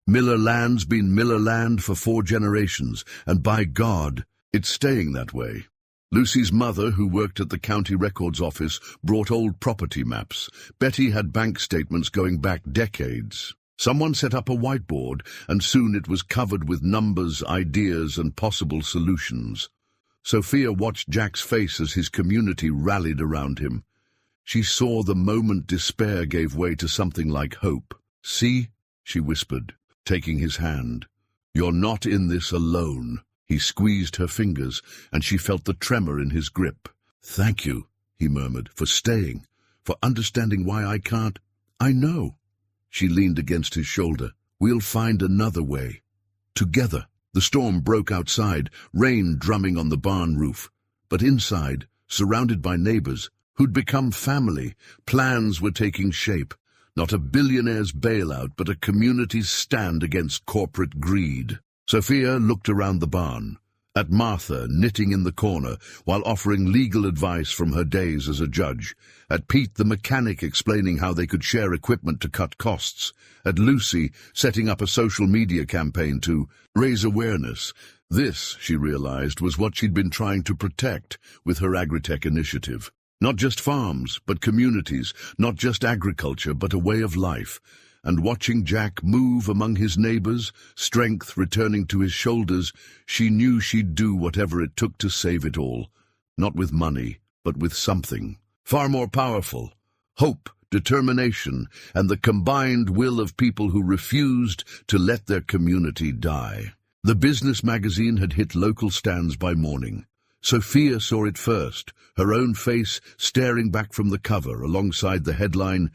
Miller Land's been Miller Land for 4 generations, and by God, it's staying that way. Lucy's mother, who worked at the county records office, brought old property maps. Betty had bank statements going back decades. Someone set up a whiteboard, and soon it was covered with numbers, ideas and possible solutions. Sophia watched Jack's face as his community rallied around him. She saw the moment despair gave way to something like hope. See, she whispered, taking his hand. You're not in this alone. He squeezed her fingers, and she felt the tremor in his grip. Thank you, he murmured, for staying, for understanding why I can't. I know. She leaned against his shoulder. We'll find another way. Together. The storm broke outside, rain drumming on the barn roof. But inside, surrounded by neighbors, who'd become family, plans were taking shape. Not a billionaire's bailout, but a community's stand against corporate greed. Sophia looked around the barn, at Martha knitting in the corner while offering legal advice from her days as a judge, at Pete the mechanic explaining how they could share equipment to cut costs, at Lucy setting up a social media campaign to raise awareness. This, she realized, was what she'd been trying to protect with her agritech initiative. Not just farms, but communities, not just agriculture, but a way of life. And watching Jack move among his neighbors, strength returning to his shoulders, she knew she'd do whatever it took to save it all. Not with money, but with something far more powerful. Hope, determination, and the combined will of people who refused to let their community die. The business magazine had hit local stands by morning. Sophia saw it first, her own face staring back from the cover alongside the headline,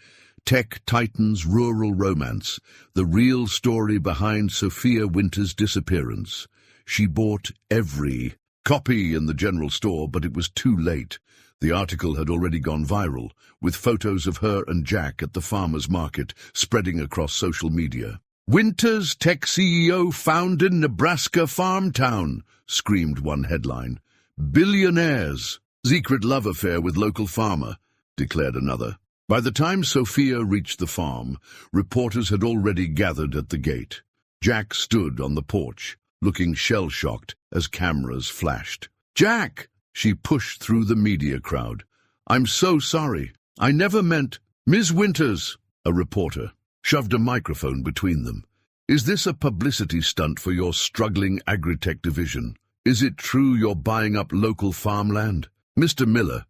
Tech Titans Rural Romance, the real story behind Sophia Winter's disappearance. She bought every copy in the general store, but it was too late. The article had already gone viral, with photos of her and Jack at the farmer's market spreading across social media. "Winters tech CEO found in Nebraska farm town," screamed one headline. "Billionaire's secret love affair with local farmer," declared another. By the time Sophia reached the farm, reporters had already gathered at the gate. Jack stood on the porch, looking shell-shocked as cameras flashed. "Jack!" She pushed through the media crowd. "I'm so sorry. I never meant—" "Ms. Winters," a reporter shoved a microphone between them. "Is this a publicity stunt for your struggling agri-tech division? Is it true you're buying up local farmland? Mr. Miller,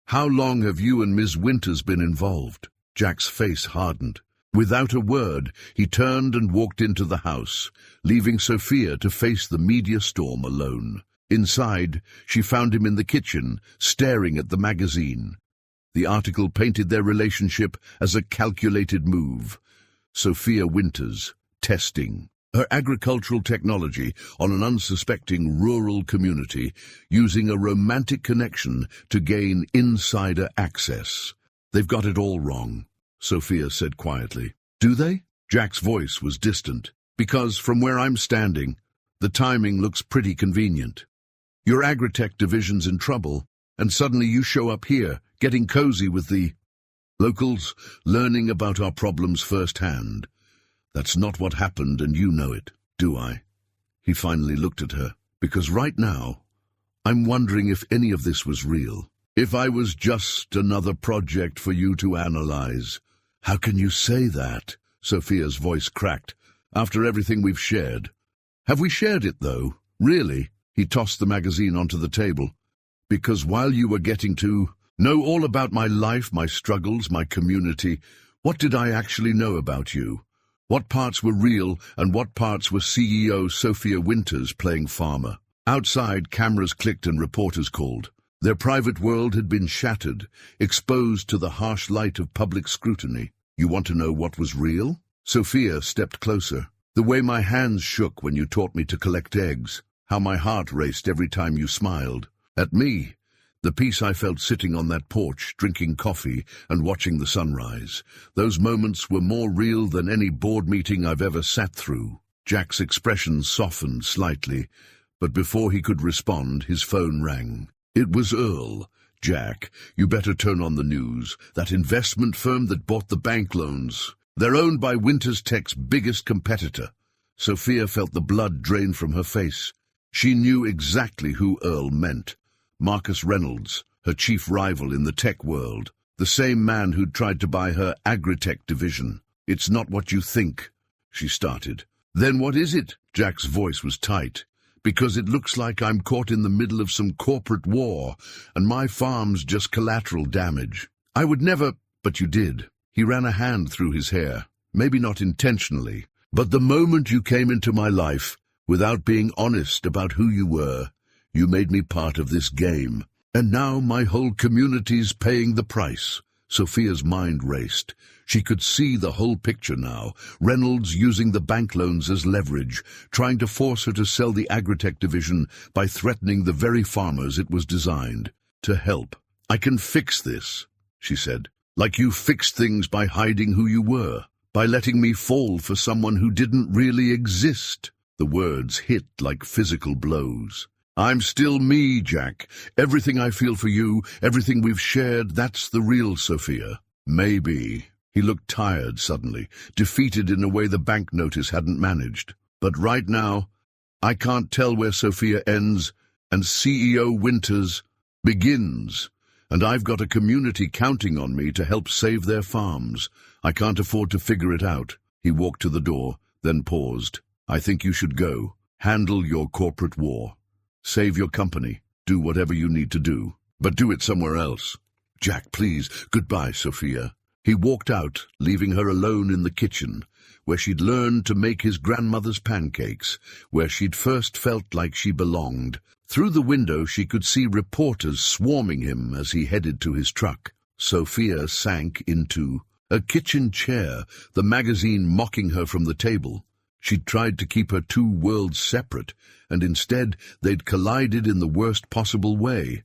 how long have you and Ms. Winters been involved?" Jack's face hardened. Without a word, he turned and walked into the house, leaving Sophia to face the media storm alone. Inside, she found him in the kitchen, staring at the magazine. The article painted their relationship as a calculated move. Sophia Winters, testing her agricultural technology on an unsuspecting rural community, using a romantic connection to gain insider access. "They've got it all wrong," Sophia said quietly. "Do they?" Jack's voice was distant. "Because from where I'm standing, the timing looks pretty convenient. Your agri-tech division's in trouble, and suddenly you show up here, getting cozy with the locals, learning about our problems firsthand. That's not what happened, and you know it, do I?" He finally looked at her. "Because right now, I'm wondering if any of this was real. If I was just another project for you to analyze." "How can you say that?" Sophia's voice cracked. "After everything we've shared." "Have we shared it, though? Really?" He tossed the magazine onto the table. "Because while you were getting to know all about my life, my struggles, my community, what did I actually know about you? What parts were real and what parts were CEO Sophia Winters playing farmer?" Outside, cameras clicked and reporters called. Their private world had been shattered, exposed to the harsh light of public scrutiny. "You want to know what was real?" Sophia stepped closer. "The way my hands shook when you taught me to collect eggs. How my heart raced every time you smiled. At me. The peace I felt sitting on that porch, drinking coffee and watching the sunrise. Those moments were more real than any board meeting I've ever sat through." Jack's expression softened slightly, but before he could respond, his phone rang. It was Earl. "Jack, you better turn on the news. That investment firm that bought the bank loans. They're owned by Winters Tech's biggest competitor." Sophia felt the blood drain from her face. She knew exactly who Earl meant. Marcus Reynolds, her chief rival in the tech world. The same man who'd tried to buy her agri-tech division. "It's not what you think," she started. "Then what is it?" Jack's voice was tight. "Because it looks like I'm caught in the middle of some corporate war, and my farm's just collateral damage. I would never—" "But you did." He ran a hand through his hair. "Maybe not intentionally, but the moment you came into my life, without being honest about who you were, you made me part of this game. And now my whole community's paying the price." Sophia's mind raced. She could see the whole picture now. Reynolds using the bank loans as leverage, trying to force her to sell the agri-tech division by threatening the very farmers it was designed to help. "I can fix this," she said. "Like you fixed things by hiding who you were, by letting me fall for someone who didn't really exist." The words hit like physical blows. "I'm still me, Jack. Everything I feel for you, everything we've shared, that's the real Sophia." "Maybe." He looked tired suddenly, defeated in a way the bank notice hadn't managed. "But right now, I can't tell where Sophia ends and CEO Winters begins. And I've got a community counting on me to help save their farms. I can't afford to figure it out." He walked to the door, then paused. "I think you should go. Handle your corporate war. Save your company. Do whatever you need to do. But do it somewhere else." "Jack, please. Goodbye, Sophia." He walked out, leaving her alone in the kitchen, where she'd learned to make his grandmother's pancakes, where she'd first felt like she belonged. Through the window she could see reporters swarming him as he headed to his truck. Sophia sank into a kitchen chair, the magazine mocking her from the table. She'd tried to keep her two worlds separate, and instead they'd collided in the worst possible way.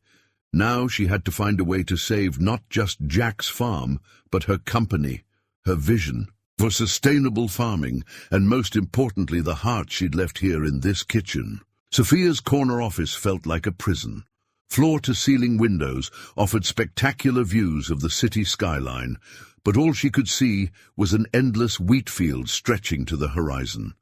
Now she had to find a way to save not just Jack's farm, but her company, her vision for sustainable farming, and most importantly, the heart she'd left here in this kitchen. Sophia's corner office felt like a prison. Floor-to-ceiling windows offered spectacular views of the city skyline, but all she could see was an endless wheat field stretching to the horizon.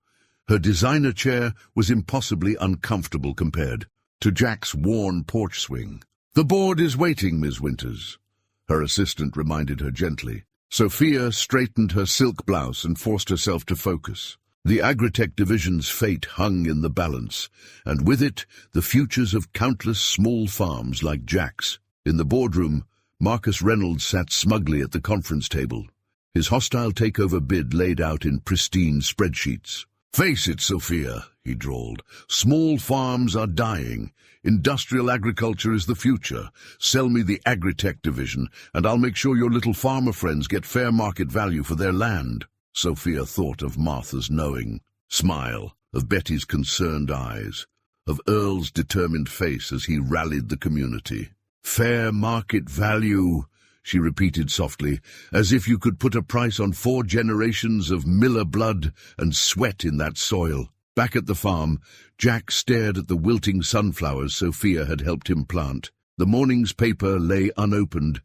Her designer chair was impossibly uncomfortable compared to Jack's worn porch swing. "The board is waiting, Ms. Winters," her assistant reminded her gently. Sophia straightened her silk blouse and forced herself to focus. The Agritech division's fate hung in the balance, and with it, the futures of countless small farms like Jack's. In the boardroom, Marcus Reynolds sat smugly at the conference table, his hostile takeover bid laid out in pristine spreadsheets. "Face it, Sophia," he drawled. "Small farms are dying. Industrial agriculture is the future. Sell me the Agritech division, and I'll make sure your little farmer friends get fair market value for their land." Sophia thought of Martha's knowing smile, of Betty's concerned eyes, of Earl's determined face as he rallied the community. "Fair market value," she repeated softly, "as if you could put a price on 4 generations of Miller blood and sweat in that soil." Back at the farm, Jack stared at the wilting sunflowers Sophia had helped him plant. The morning's paper lay unopened.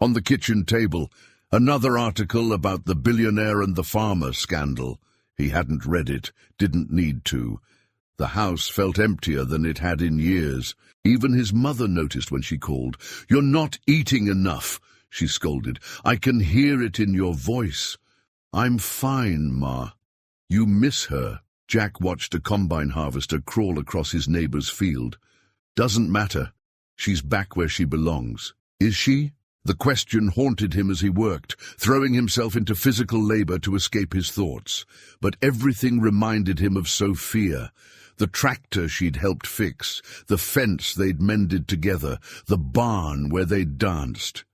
On the kitchen table, another article about the billionaire and the farmer scandal. He hadn't read it, didn't need to. The house felt emptier than it had in years. Even his mother noticed when she called. "You're not eating enough," she scolded. "I can hear it in your voice." "I'm fine, Ma." "You miss her." Jack watched a combine harvester crawl across his neighbor's field. "Doesn't matter. She's back where she belongs." "Is she?" The question haunted him as he worked, throwing himself into physical labor to escape his thoughts. But everything reminded him of Sophia. The tractor she'd helped fix, the fence they'd mended together, the barn where they'd danced.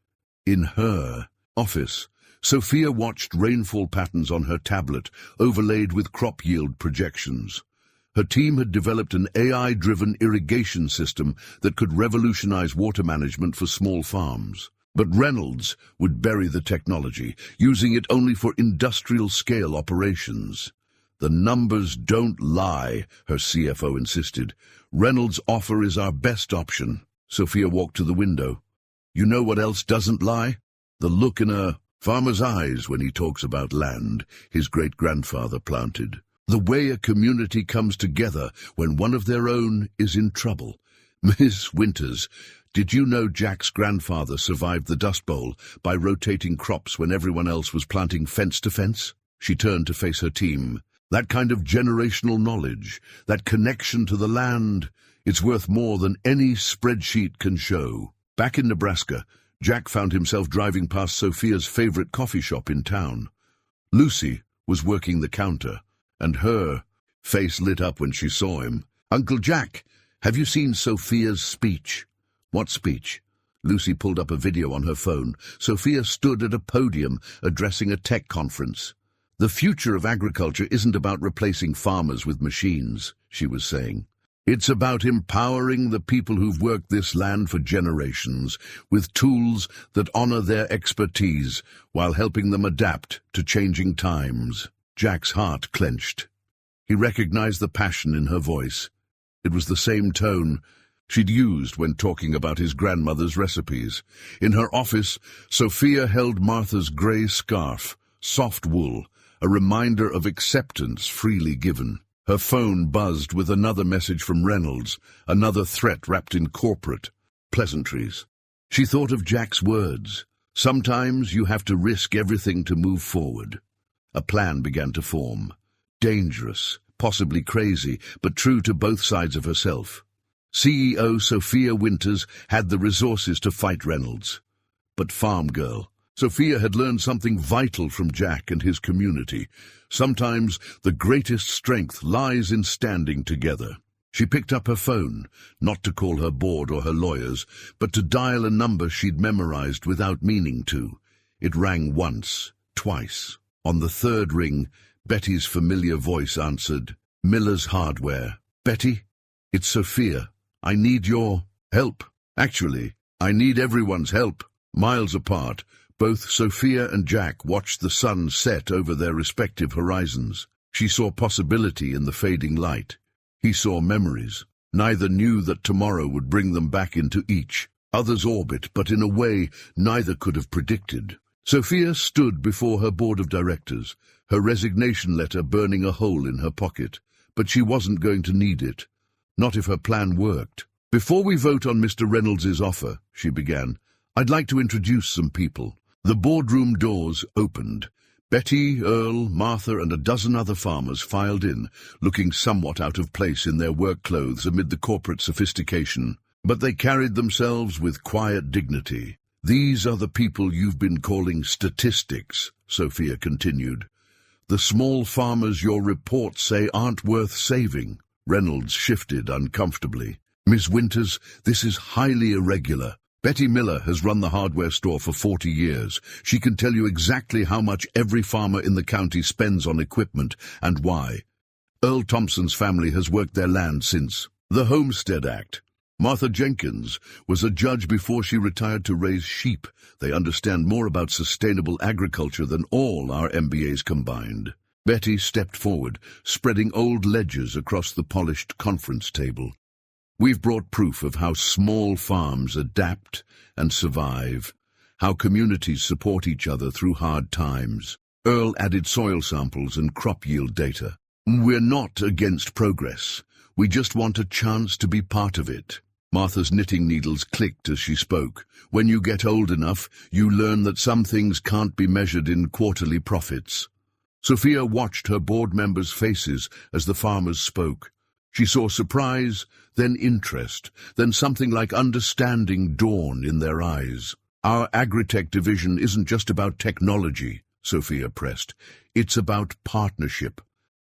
In her office, Sophia watched rainfall patterns on her tablet, overlaid with crop yield projections. Her team had developed an AI-driven irrigation system that could revolutionize water management for small farms. But Reynolds would bury the technology, using it only for industrial-scale operations. "The numbers don't lie," her CFO insisted. "Reynolds' offer is our best option." Sophia walked to the window. "You know what else doesn't lie? The look in a farmer's eyes when he talks about land his great-grandfather planted. The way a community comes together when one of their own is in trouble. Miss Winters, did you know Jack's grandfather survived the Dust Bowl by rotating crops when everyone else was planting fence to fence?" She turned to face her team. "That kind of generational knowledge, that connection to the land, it's worth more than any spreadsheet can show." Back in Nebraska, Jack found himself driving past Sophia's favorite coffee shop in town. Lucy was working the counter, and her face lit up when she saw him. "Uncle Jack, have you seen Sophia's speech?" "What speech?" Lucy pulled up a video on her phone. Sophia stood at a podium addressing a tech conference. "The future of agriculture isn't about replacing farmers with machines," she was saying. "It's about empowering the people who've worked this land for generations with tools that honor their expertise while helping them adapt to changing times." Jack's heart clenched. He recognized the passion in her voice. It was the same tone she'd used when talking about his grandmother's recipes. In her office, Sophia held Martha's gray scarf, soft wool, a reminder of acceptance freely given. Her phone buzzed with another message from Reynolds, another threat wrapped in corporate pleasantries. She thought of Jack's words. "Sometimes you have to risk everything to move forward." A plan began to form. Dangerous, possibly crazy, but true to both sides of herself. CEO Sophia Winters had the resources to fight Reynolds. But farm girl Sophia had learned something vital from Jack and his community. Sometimes the greatest strength lies in standing together. She picked up her phone, not to call her board or her lawyers, but to dial a number she'd memorized without meaning to. It rang once, twice. On the third ring, Betty's familiar voice answered. "Miller's Hardware." "Betty, it's Sophia. I need your help." "Actually, I need everyone's help. Miles apart, both Sophia and Jack watched the sun set over their respective horizons. She saw possibility in the fading light. He saw memories. Neither knew that tomorrow would bring them back into each other's orbit, but in a way neither could have predicted. Sophia stood before her board of directors, her resignation letter burning a hole in her pocket. But she wasn't going to need it. Not if her plan worked. Before we vote on Mr. Reynolds's offer, she began, I'd like to introduce some people. The boardroom doors opened. Betty, Earl, Martha, and a dozen other farmers filed in, looking somewhat out of place in their work clothes amid the corporate sophistication. But they carried themselves with quiet dignity. These are the people you've been calling statistics, Sophia continued. The small farmers your reports say aren't worth saving. Reynolds shifted uncomfortably. Miss Winters, this is highly irregular. Betty Miller has run the hardware store for 40 years. She can tell you exactly how much every farmer in the county spends on equipment and why. Earl Thompson's family has worked their land since the Homestead Act. Martha Jenkins was a judge before she retired to raise sheep. They understand more about sustainable agriculture than all our MBAs combined. Betty stepped forward, spreading old ledgers across the polished conference table. We've brought proof of how small farms adapt and survive, how communities support each other through hard times. Earl added soil samples and crop yield data. We're not against progress. We just want a chance to be part of it. Martha's knitting needles clicked as she spoke. When you get old enough, you learn that some things can't be measured in quarterly profits. Sophia watched her board members' faces as the farmers spoke. She saw surprise, then interest, then something like understanding dawn in their eyes. Our agritech division isn't just about technology, Sophia pressed. It's about partnership.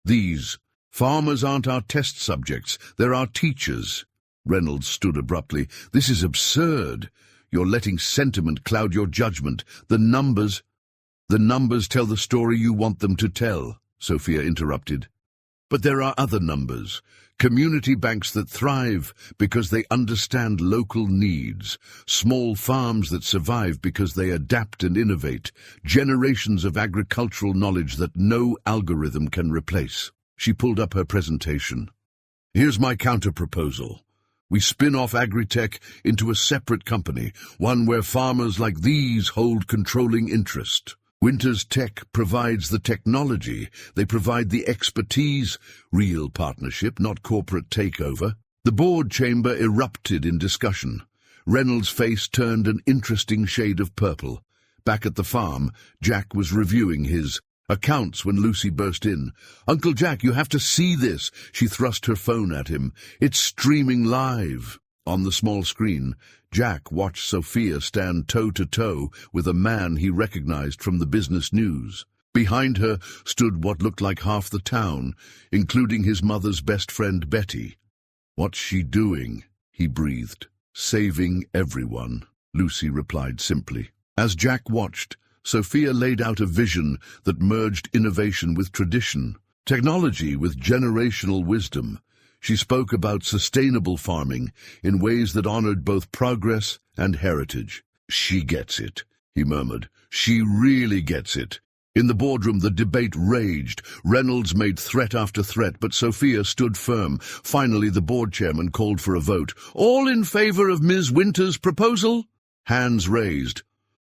These farmers aren't our test subjects, they're our teachers. Reynolds stood abruptly. This is absurd. You're letting sentiment cloud your judgment. The numbers tell the story you want them to tell, Sophia interrupted. But there are other numbers. Community banks that thrive because they understand local needs. Small farms that survive because they adapt and innovate. Generations of agricultural knowledge that no algorithm can replace. She pulled up her presentation. Here's my counter-proposal. We spin off agritech into a separate company, one where farmers like these hold controlling interest. Winters Tech provides the technology, they provide the expertise, real partnership, not corporate takeover. The board chamber erupted in discussion. Reynolds' face turned an interesting shade of purple. Back at the farm, Jack was reviewing his accounts when Lucy burst in. Uncle Jack, you have to see this. She thrust her phone at him. It's streaming live. On the small screen, Jack watched Sophia stand toe-to-toe with a man he recognized from the business news. Behind her stood what looked like half the town, including his mother's best friend Betty. What's she doing? He breathed. Saving everyone, Lucy replied simply. As Jack watched, Sophia laid out a vision that merged innovation with tradition, technology with generational wisdom. She spoke about sustainable farming in ways that honored both progress and heritage. She gets it, he murmured. She really gets it. In the boardroom, the debate raged. Reynolds made threat after threat, but Sophia stood firm. Finally, the board chairman called for a vote. All in favor of Ms. Winters' proposal? Hands raised.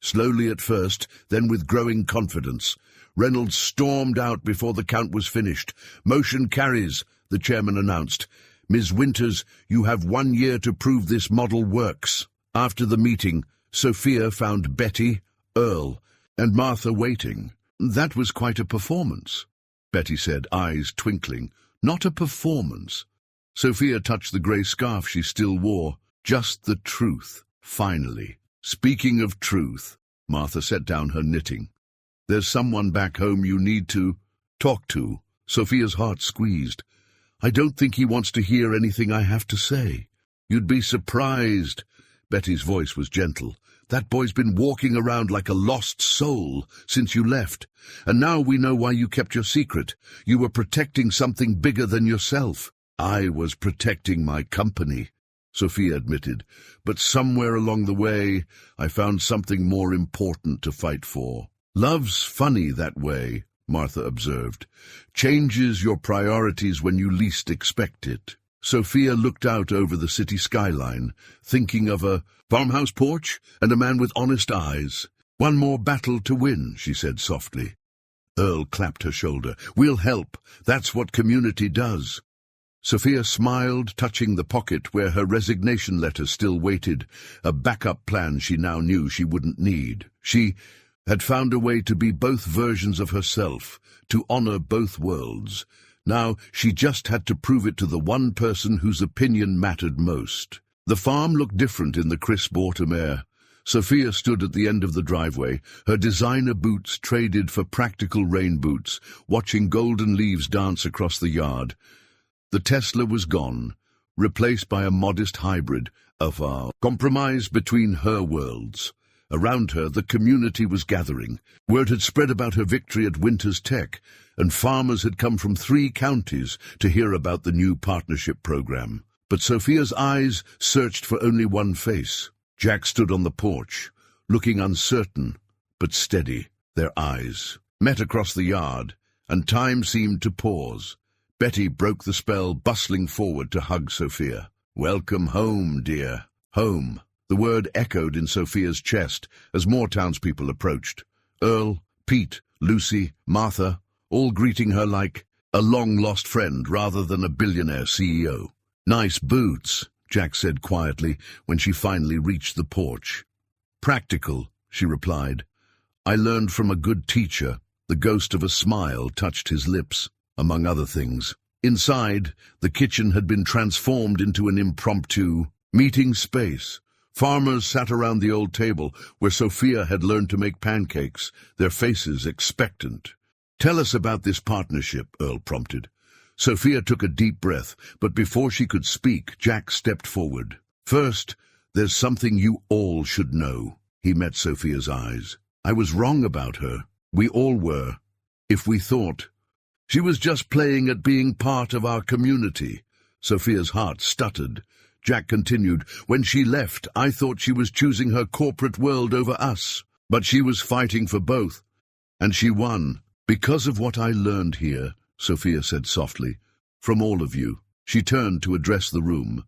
Slowly at first, then with growing confidence. Reynolds stormed out before the count was finished. Motion carries, the chairman announced. Ms. Winters, you have 1 year to prove this model works. After the meeting, Sophia found Betty, Earl, and Martha waiting. That was quite a performance, Betty said, eyes twinkling. Not a performance. Sophia touched the grey scarf she still wore. Just the truth, finally. Speaking of truth, Martha set down her knitting. There's someone back home you need to talk to. Sophia's heart squeezed. I don't think he wants to hear anything I have to say. You'd be surprised. Betty's voice was gentle. That boy's been walking around like a lost soul since you left. And now we know why you kept your secret. You were protecting something bigger than yourself. I was protecting my company. Sophia admitted, but somewhere along the way I found something more important to fight for. Love's funny that way, Martha observed. Changes your priorities when you least expect it. Sophia looked out over the city skyline, thinking of a farmhouse porch and a man with honest eyes. One more battle to win, she said softly. Earl clapped her shoulder. We'll help. That's what community does. Sophia smiled, touching the pocket where her resignation letter still waited, a backup plan she now knew she wouldn't need. She had found a way to be both versions of herself, to honor both worlds. Now she just had to prove it to the one person whose opinion mattered most. The farm looked different in the crisp autumn air. Sophia stood at the end of the driveway, her designer boots traded for practical rain boots, watching golden leaves dance across the yard. The Tesla was gone, replaced by a modest hybrid, a compromise between her worlds. Around her, the community was gathering. Word had spread about her victory at Winter's Tech, and farmers had come from 3 counties to hear about the new partnership program. But Sophia's eyes searched for only one face. Jack stood on the porch, looking uncertain but steady. Their eyes met across the yard, and time seemed to pause. Betty broke the spell, bustling forward to hug Sophia. Welcome home, dear. Home. The word echoed in Sophia's chest as more townspeople approached. Earl, Pete, Lucy, Martha, all greeting her like a long-lost friend rather than a billionaire CEO. Nice boots, Jack said quietly when she finally reached the porch. Practical, she replied. I learned from a good teacher. The ghost of a smile touched his lips, among other things. Inside, the kitchen had been transformed into an impromptu meeting space. Farmers sat around the old table where Sophia had learned to make pancakes, their faces expectant. Tell us about this partnership, Earl prompted. Sophia took a deep breath, but before she could speak, Jack stepped forward. First, there's something you all should know. He met Sophia's eyes. I was wrong about her. We all were. If we thought she was just playing at being part of our community. Sophia's heart stuttered. Jack continued, when she left, I thought she was choosing her corporate world over us. But she was fighting for both. And she won. Because of what I learned here, Sophia said softly, from all of you. She turned to address the room,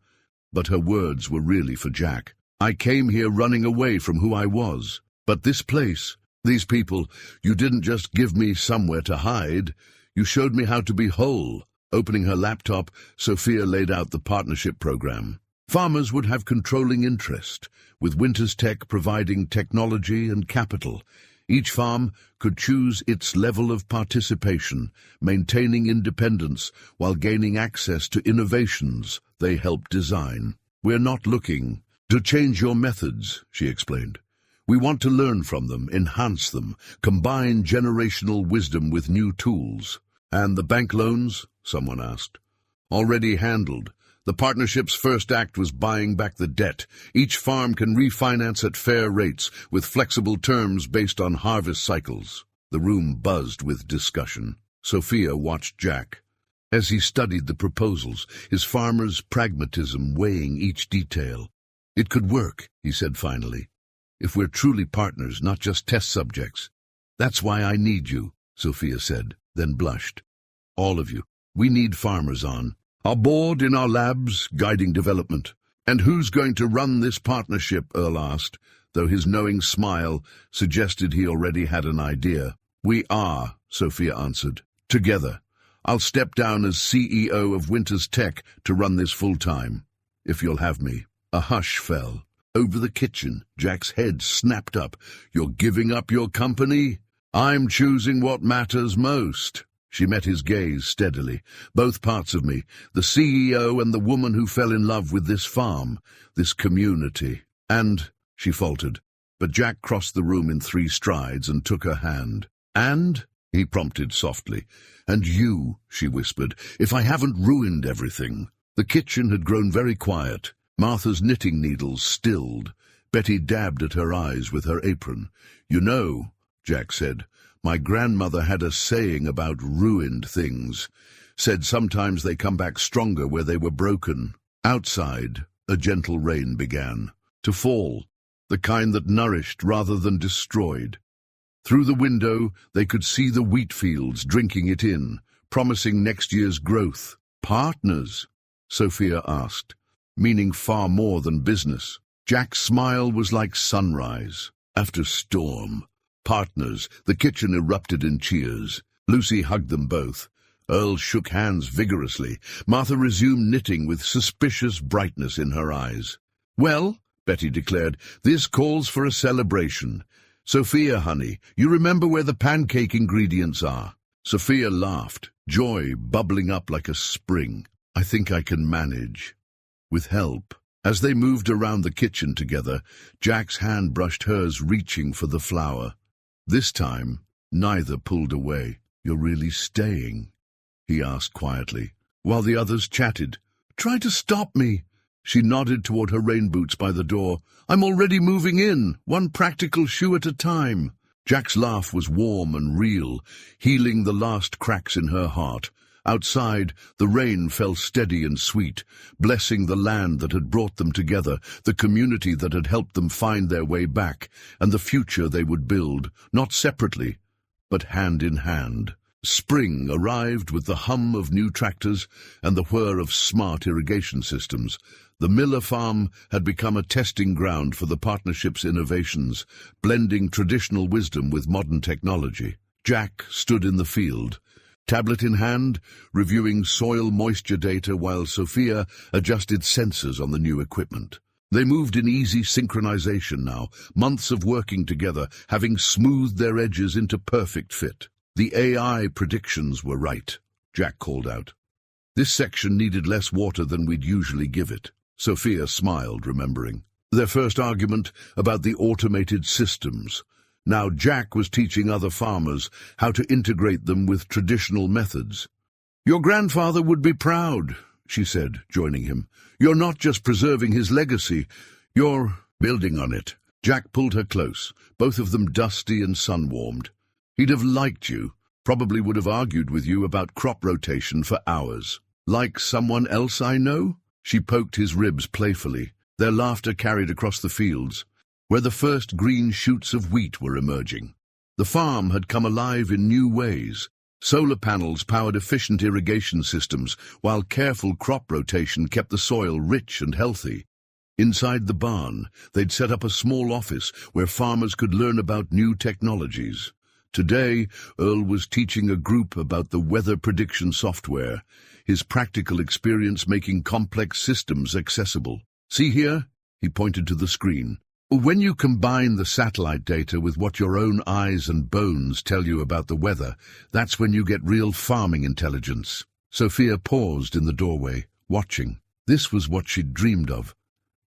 but her words were really for Jack. I came here running away from who I was. But this place, these people, you didn't just give me somewhere to hide. You showed me how to be whole. Opening her laptop, Sophia laid out the partnership program. Farmers would have controlling interest, with Winter's Tech providing technology and capital. Each farm could choose its level of participation, maintaining independence while gaining access to innovations they helped design. We're not looking to change your methods, she explained. We want to learn from them, enhance them, combine generational wisdom with new tools. And the bank loans? Someone asked. Already handled. The partnership's first act was buying back the debt. Each farm can refinance at fair rates, with flexible terms based on harvest cycles. The room buzzed with discussion. Sophia watched Jack as he studied the proposals, his farmer's pragmatism weighing each detail. It could work, he said finally, if we're truly partners, not just test subjects. That's why I need you, Sophia said, then blushed. All of you. We need farmers on our board, in our labs, guiding development. And who's going to run this partnership, Earl asked, though his knowing smile suggested he already had an idea. We are, Sophia answered. Together. I'll step down as CEO of Winter's Tech to run this full-time, if you'll have me. A hush fell. Over the kitchen, Jack's head snapped up. You're giving up your company? I'm choosing what matters most. She met his gaze steadily. Both parts of me, the CEO and the woman who fell in love with this farm, this community. And, she faltered, but Jack crossed the room in 3 strides and took her hand. And, he prompted softly. And you, she whispered, if I haven't ruined everything. The kitchen had grown very quiet. Martha's knitting needles stilled. Betty dabbed at her eyes with her apron. You know, Jack said, my grandmother had a saying about ruined things. Said sometimes they come back stronger where they were broken. Outside, A gentle rain began to fall, the kind that nourished rather than destroyed. Through the window, they could see the wheat fields drinking it in, promising next year's growth. Partners? Sophia asked, meaning far more than business. Jack's smile was like sunrise after storm. Partners. The kitchen erupted in cheers. Lucy hugged them both. Earl shook hands vigorously. Martha resumed knitting with suspicious brightness in her eyes. "Well," Betty declared, "this calls for a celebration. Sophia, honey, you remember where the pancake ingredients are?" Sophia laughed, joy bubbling up like a spring. "I think I can manage. With help." As they moved around the kitchen together, Jack's hand brushed hers, reaching for the flour. This time, neither pulled away. "You're really staying?" he asked quietly, while the others chatted. "Try to stop me." She nodded toward her rain boots by the door. "I'm already moving in, one practical shoe at a time." Jack's laugh was warm and real, healing the last cracks in her heart. Outside, the rain fell steady and sweet, blessing the land that had brought them together, the community that had helped them find their way back, and the future they would build, not separately, but hand in hand. Spring arrived with the hum of new tractors and the whir of smart irrigation systems. The Miller farm had become a testing ground for the partnership's innovations, blending traditional wisdom with modern technology. Jack stood in the field, tablet in hand, reviewing soil moisture data while Sophia adjusted sensors on the new equipment. They moved in easy synchronization now, months of working together, having smoothed their edges into perfect fit. "The AI predictions were right," Jack called out. "This section needed less water than we'd usually give it." Sophia smiled, remembering their first argument about the automated systems. Now Jack was teaching other farmers how to integrate them with traditional methods. "Your grandfather would be proud," she said, joining him. "You're not just preserving his legacy, you're building on it." Jack pulled her close, both of them dusty and sun-warmed. "He'd have liked you, probably would have argued with you about crop rotation for hours." "Like someone else I know?" She poked his ribs playfully. Their laughter carried across the fields, where the first green shoots of wheat were emerging. The farm had come alive in new ways. Solar panels powered efficient irrigation systems, while careful crop rotation kept the soil rich and healthy. Inside the barn, they'd set up a small office where farmers could learn about new technologies. Today, Earl was teaching a group about the weather prediction software, his practical experience making complex systems accessible. "See here?" He pointed to the screen. "When you combine the satellite data with what your own eyes and bones tell you about the weather, that's when you get real farming intelligence." Sophia paused in the doorway, watching. This was what she'd dreamed of,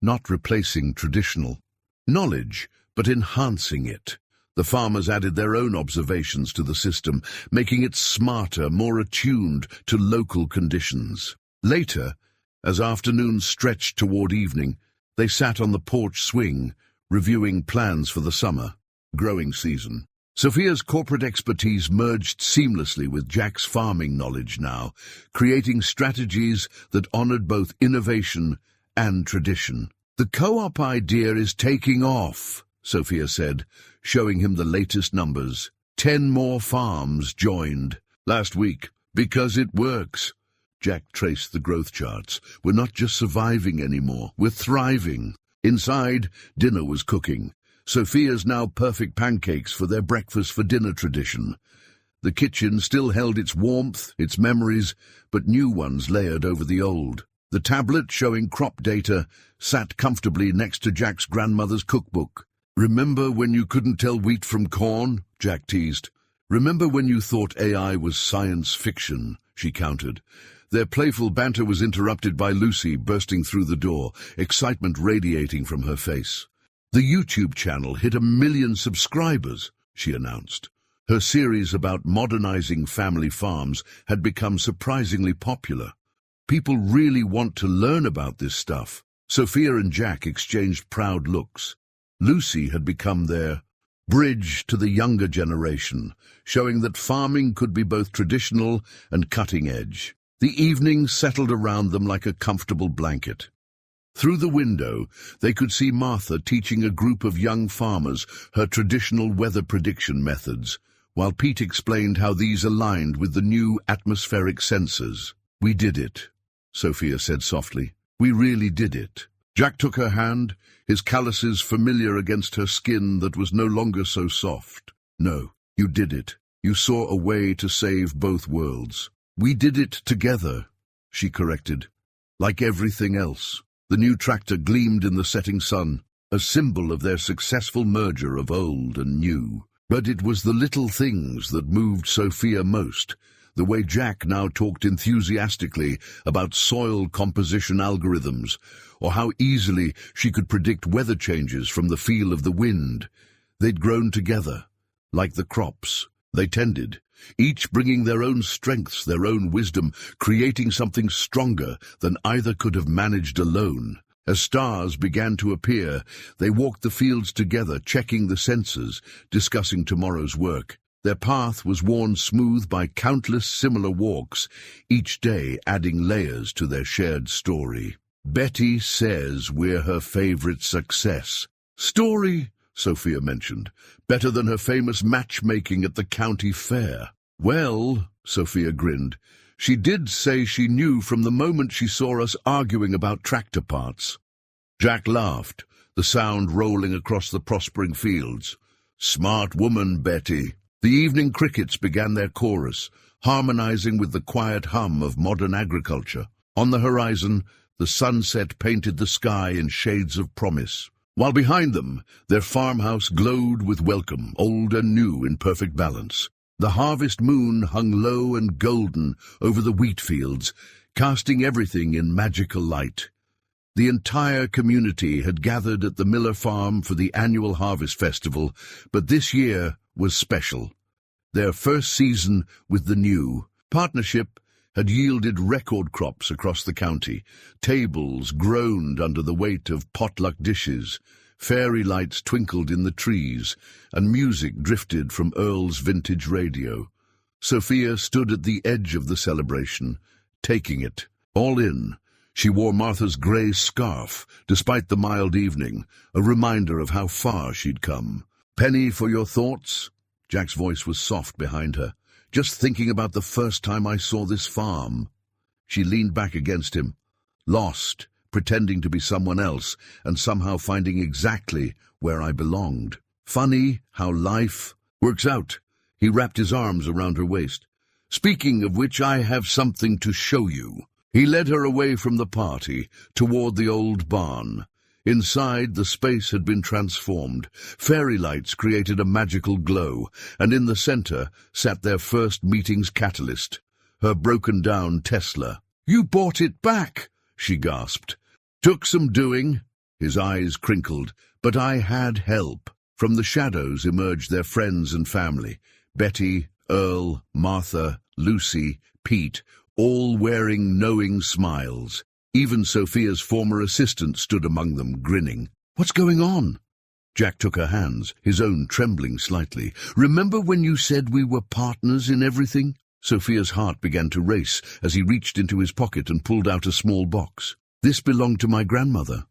not replacing traditional knowledge, but enhancing it. The farmers added their own observations to the system, making it smarter, more attuned to local conditions. Later, as afternoon stretched toward evening, they sat on the porch swing, reviewing plans for the summer growing season. Sophia's corporate expertise merged seamlessly with Jack's farming knowledge now, creating strategies that honored both innovation and tradition. "The co-op idea is taking off," Sophia said, showing him the latest numbers. 10 more farms joined last week. "Because it works." Jack traced the growth charts. "We're not just surviving anymore, we're thriving." Inside, dinner was cooking. Sophia's now perfect pancakes for their breakfast for dinner tradition. The kitchen still held its warmth, its memories, but new ones layered over the old. The tablet showing crop data sat comfortably next to Jack's grandmother's cookbook. "Remember when you couldn't tell wheat from corn?" Jack teased. "Remember when you thought AI was science fiction?" she countered. Their playful banter was interrupted by Lucy bursting through the door, excitement radiating from her face. "The YouTube channel hit 1 million subscribers," she announced. Her series about modernizing family farms had become surprisingly popular. People really want to learn about this stuff. Sophia and Jack exchanged proud looks. Lucy had become their bridge to the younger generation, showing that farming could be both traditional and cutting edge. The evening settled around them like a comfortable blanket. Through the window, they could see Martha teaching a group of young farmers her traditional weather prediction methods, while Pete explained how these aligned with the new atmospheric sensors. "We did it," Sophia said softly. "We really did it." Jack took her hand, his calluses familiar against her skin that was no longer so soft. "No, you did it. You saw a way to save both worlds." "We did it together," she corrected. Like everything else, the new tractor gleamed in the setting sun, a symbol of their successful merger of old and new. But it was the little things that moved Sophia most, the way Jack now talked enthusiastically about soil composition algorithms, or how easily she could predict weather changes from the feel of the wind. They'd grown together, like the crops. They tended, each bringing their own strengths, their own wisdom, creating something stronger than either could have managed alone. As stars began to appear, they walked the fields together, checking the sensors, discussing tomorrow's work. Their path was worn smooth by countless similar walks, each day adding layers to their shared story. "Betty says we're her favorite success story," Sophia mentioned, "better than her famous matchmaking at the county fair." "Well," Sophia grinned, "she did say she knew from the moment she saw us arguing about tractor parts." Jack laughed, the sound rolling across the prospering fields. "Smart woman, Betty." The evening crickets began their chorus, harmonizing with the quiet hum of modern agriculture. On the horizon, the sunset painted the sky in shades of promise, while behind them, their farmhouse glowed with welcome, old and new in perfect balance. The harvest moon hung low and golden over the wheat fields, casting everything in magical light. The entire community had gathered at the Miller farm for the annual harvest festival, but this year was special. Their first season with the new partnership had yielded record crops across the county. Tables groaned under the weight of potluck dishes, fairy lights twinkled in the trees, and music drifted from Earl's vintage radio. Sophia stood at the edge of the celebration, taking it all in. She wore Martha's grey scarf, despite the mild evening, a reminder of how far she'd come. "Penny for your thoughts?" Jack's voice was soft behind her. "Just thinking about the first time I saw this farm." She leaned back against him, lost, pretending to be someone else, and somehow finding exactly where I belonged. "Funny how life works out." He wrapped his arms around her waist. "Speaking of which, I have something to show you." He led her away from the party, toward the old barn. Inside, the space had been transformed. Fairy lights created a magical glow, and in the center sat their first meeting's catalyst, her broken-down Tesla. "You bought it back," she gasped. "Took some doing," his eyes crinkled, "but I had help." From the shadows emerged their friends and family, Betty, Earl, Martha, Lucy, Pete, all wearing knowing smiles. Even Sophia's former assistant stood among them, grinning. "What's going on?" Jack took her hands, his own trembling slightly. "Remember when you said we were partners in everything?" Sophia's heart began to race as he reached into his pocket and pulled out a small box. "This belonged to my grandmother,"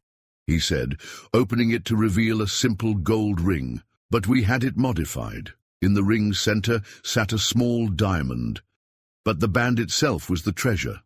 he said, opening it to reveal a simple gold ring. "But we had it modified. In the ring's center sat a small diamond, but the band itself was the treasure.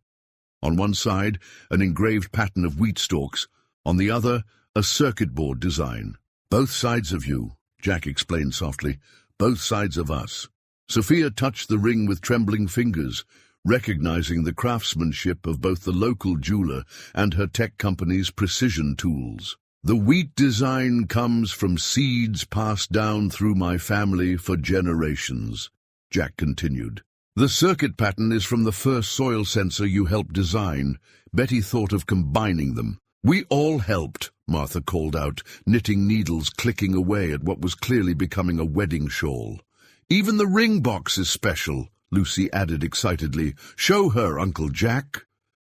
On one side, an engraved pattern of wheat stalks, on the other, a circuit board design. Both sides of you," Jack explained softly, "both sides of us." Sophia touched the ring with trembling fingers, recognizing the craftsmanship of both the local jeweler and her tech company's precision tools. "The wheat design comes from seeds passed down through my family for generations," Jack continued. "The circuit pattern is from the first soil sensor you helped design." Betty thought of combining them. "We all helped," Martha called out, knitting needles clicking away at what was clearly becoming a wedding shawl. "Even the ring box is special," Lucy added excitedly. "Show her, Uncle Jack."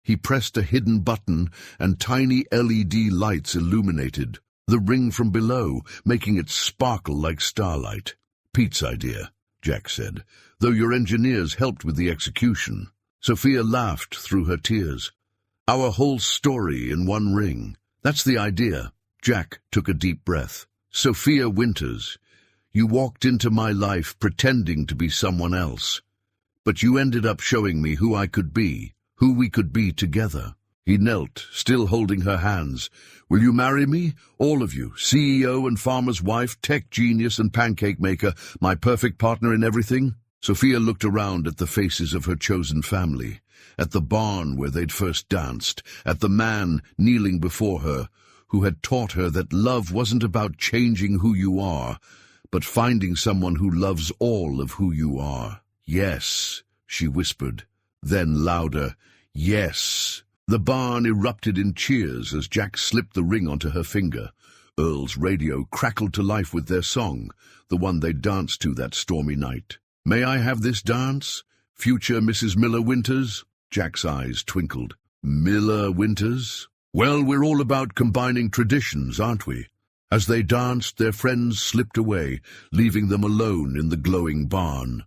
He pressed a hidden button, and tiny LED lights illuminated the ring from below, making it sparkle like starlight. "Pete's idea," Jack said, "though your engineers helped with the execution." Sophia laughed through her tears. "Our whole story in one ring." That's the idea. Jack took a deep breath. Sophia Winters, you walked into my life pretending to be someone else. But you ended up showing me who I could be, who we could be together. He knelt, still holding her hands. Will you marry me? All of you, CEO and farmer's wife, tech genius and pancake maker, my perfect partner in everything? Sophia looked around at the faces of her chosen family, at the barn where they'd first danced, at the man kneeling before her, who had taught her that love wasn't about changing who you are, but finding someone who loves all of who you are. Yes, she whispered, then louder, yes. The barn erupted in cheers as Jack slipped the ring onto her finger. Earl's radio crackled to life with their song, the one they danced to that stormy night. May I have this dance, future Mrs. Miller Winters? Jack's eyes twinkled. Miller Winters? Well, we're all about combining traditions, aren't we? As they danced, their friends slipped away, leaving them alone in the glowing barn.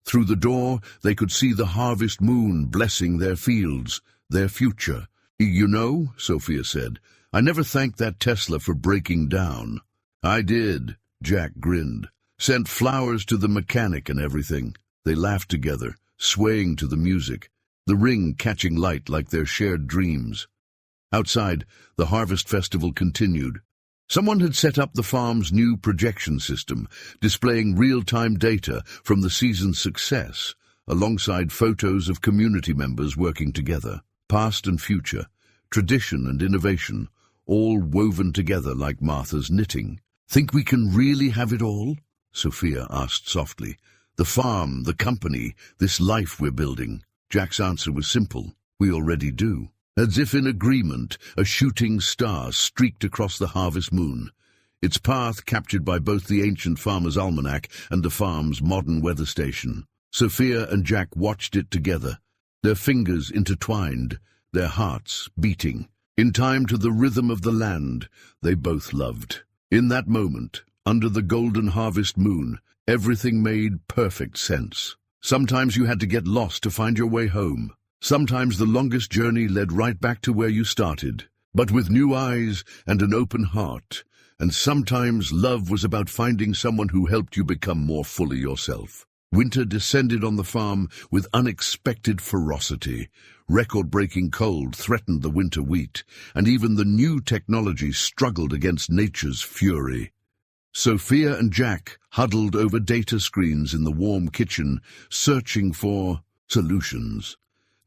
Through the door, they could see the harvest moon blessing their fields, their future. You know, Sophia said, I never thanked that Tesla for breaking down. I did, Jack grinned. Sent flowers to the mechanic and everything. They laughed together, swaying to the music, the ring catching light like their shared dreams. Outside, the harvest festival continued. Someone had set up the farm's new projection system, displaying real-time data from the season's success, alongside photos of community members working together. Past and future, tradition and innovation, all woven together like Martha's knitting. Think we can really have it all? Sophia asked softly. The farm, the company, this life we're building. Jack's answer was simple. We already do. As if in agreement, a shooting star streaked across the harvest moon, its path captured by both the ancient farmer's almanac and the farm's modern weather station. Sophia and Jack watched it together, their fingers intertwined, their hearts beating, in time to the rhythm of the land they both loved. In that moment, under the golden harvest moon, everything made perfect sense. Sometimes you had to get lost to find your way home. Sometimes the longest journey led right back to where you started, but with new eyes and an open heart. And sometimes love was about finding someone who helped you become more fully yourself. Winter descended on the farm with unexpected ferocity. Record-breaking cold threatened the winter wheat, and even the new technology struggled against nature's fury. Sophia and Jack huddled over data screens in the warm kitchen, searching for solutions.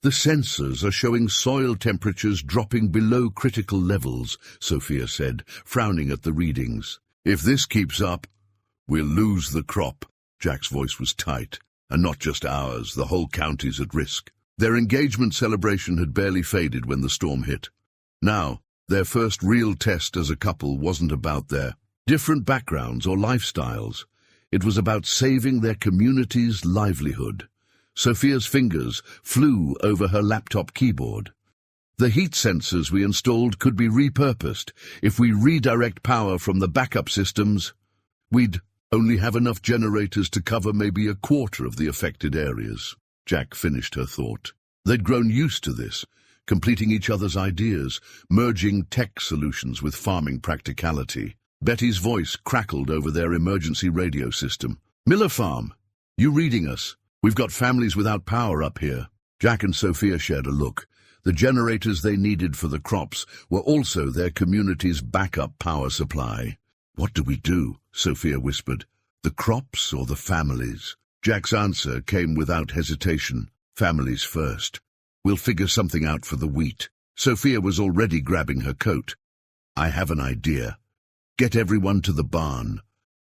The sensors are showing soil temperatures dropping below critical levels, Sophia said, frowning at the readings. If this keeps up, we'll lose the crop. Jack's voice was tight, and not just ours, the whole county's at risk. Their engagement celebration had barely faded when the storm hit. Now, their first real test as a couple wasn't about their different backgrounds or lifestyles. It was about saving their community's livelihood. Sophia's fingers flew over her laptop keyboard. The heat sensors we installed could be repurposed. If we redirect power from the backup systems, we'd only have enough generators to cover maybe a quarter of the affected areas. Jack finished her thought. They'd grown used to this, completing each other's ideas, merging tech solutions with farming practicality. Betty's voice crackled over their emergency radio system. Miller Farm, you reading us? We've got families without power up here. Jack and Sophia shared a look. The generators they needed for the crops were also their community's backup power supply. What do we do? Sophia whispered. The crops or the families? Jack's answer came without hesitation. Families first. We'll figure something out for the wheat. Sophia was already grabbing her coat. I have an idea. Get everyone to the barn.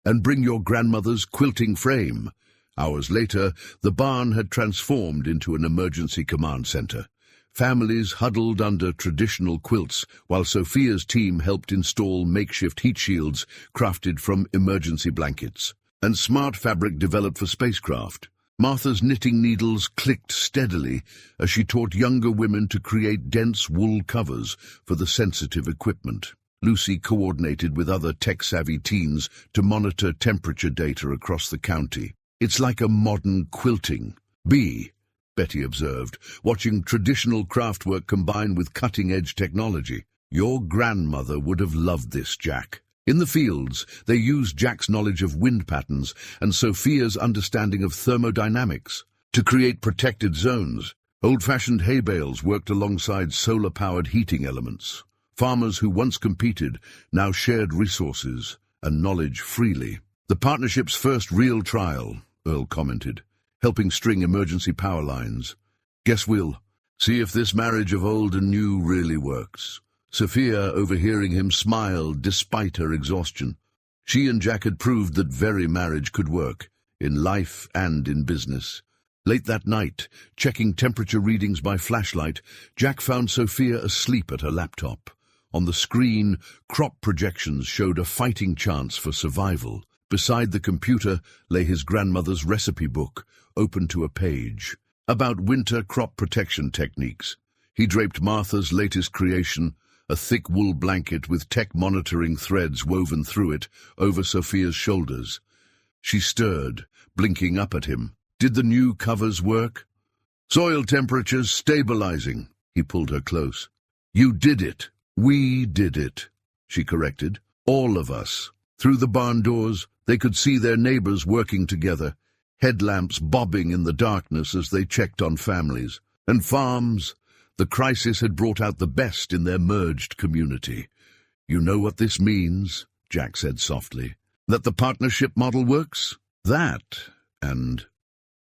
And bring your grandmother's quilting frame. Hours later, the barn had transformed into an emergency command center. Families huddled under traditional quilts, while Sophia's team helped install makeshift heat shields crafted from emergency blankets. And smart fabric developed for spacecraft. Martha's knitting needles clicked steadily as she taught younger women to create dense wool covers for the sensitive equipment. Lucy coordinated with other tech-savvy teens to monitor temperature data across the county. It's like a modern quilting bee, Betty observed, watching traditional craftwork combine with cutting-edge technology. Your grandmother would have loved this, Jack. In the fields, they used Jack's knowledge of wind patterns and Sophia's understanding of thermodynamics to create protected zones. Old-fashioned hay bales worked alongside solar-powered heating elements. Farmers who once competed now shared resources and knowledge freely. The partnership's first real trial, Earl commented, helping string emergency power lines. Guess we'll see if this marriage of old and new really works. Sophia, overhearing him, smiled despite her exhaustion. She and Jack had proved that very marriage could work, in life and in business. Late that night, checking temperature readings by flashlight, Jack found Sophia asleep at her laptop. On the screen, crop projections showed a fighting chance for survival. Beside the computer lay his grandmother's recipe book, open to a page, about winter crop protection techniques. He draped Martha's latest creation, a thick wool blanket with tech monitoring threads woven through it, over Sophia's shoulders. She stirred, blinking up at him. Did the new covers work? Soil temperatures stabilizing. He pulled her close. You did it. We did it, she corrected. All of us. Through the barn doors, they could see their neighbors working together, headlamps bobbing in the darkness as they checked on families. And farms. The crisis had brought out the best in their merged community. You know what this means, Jack said softly. That the partnership model works? That, and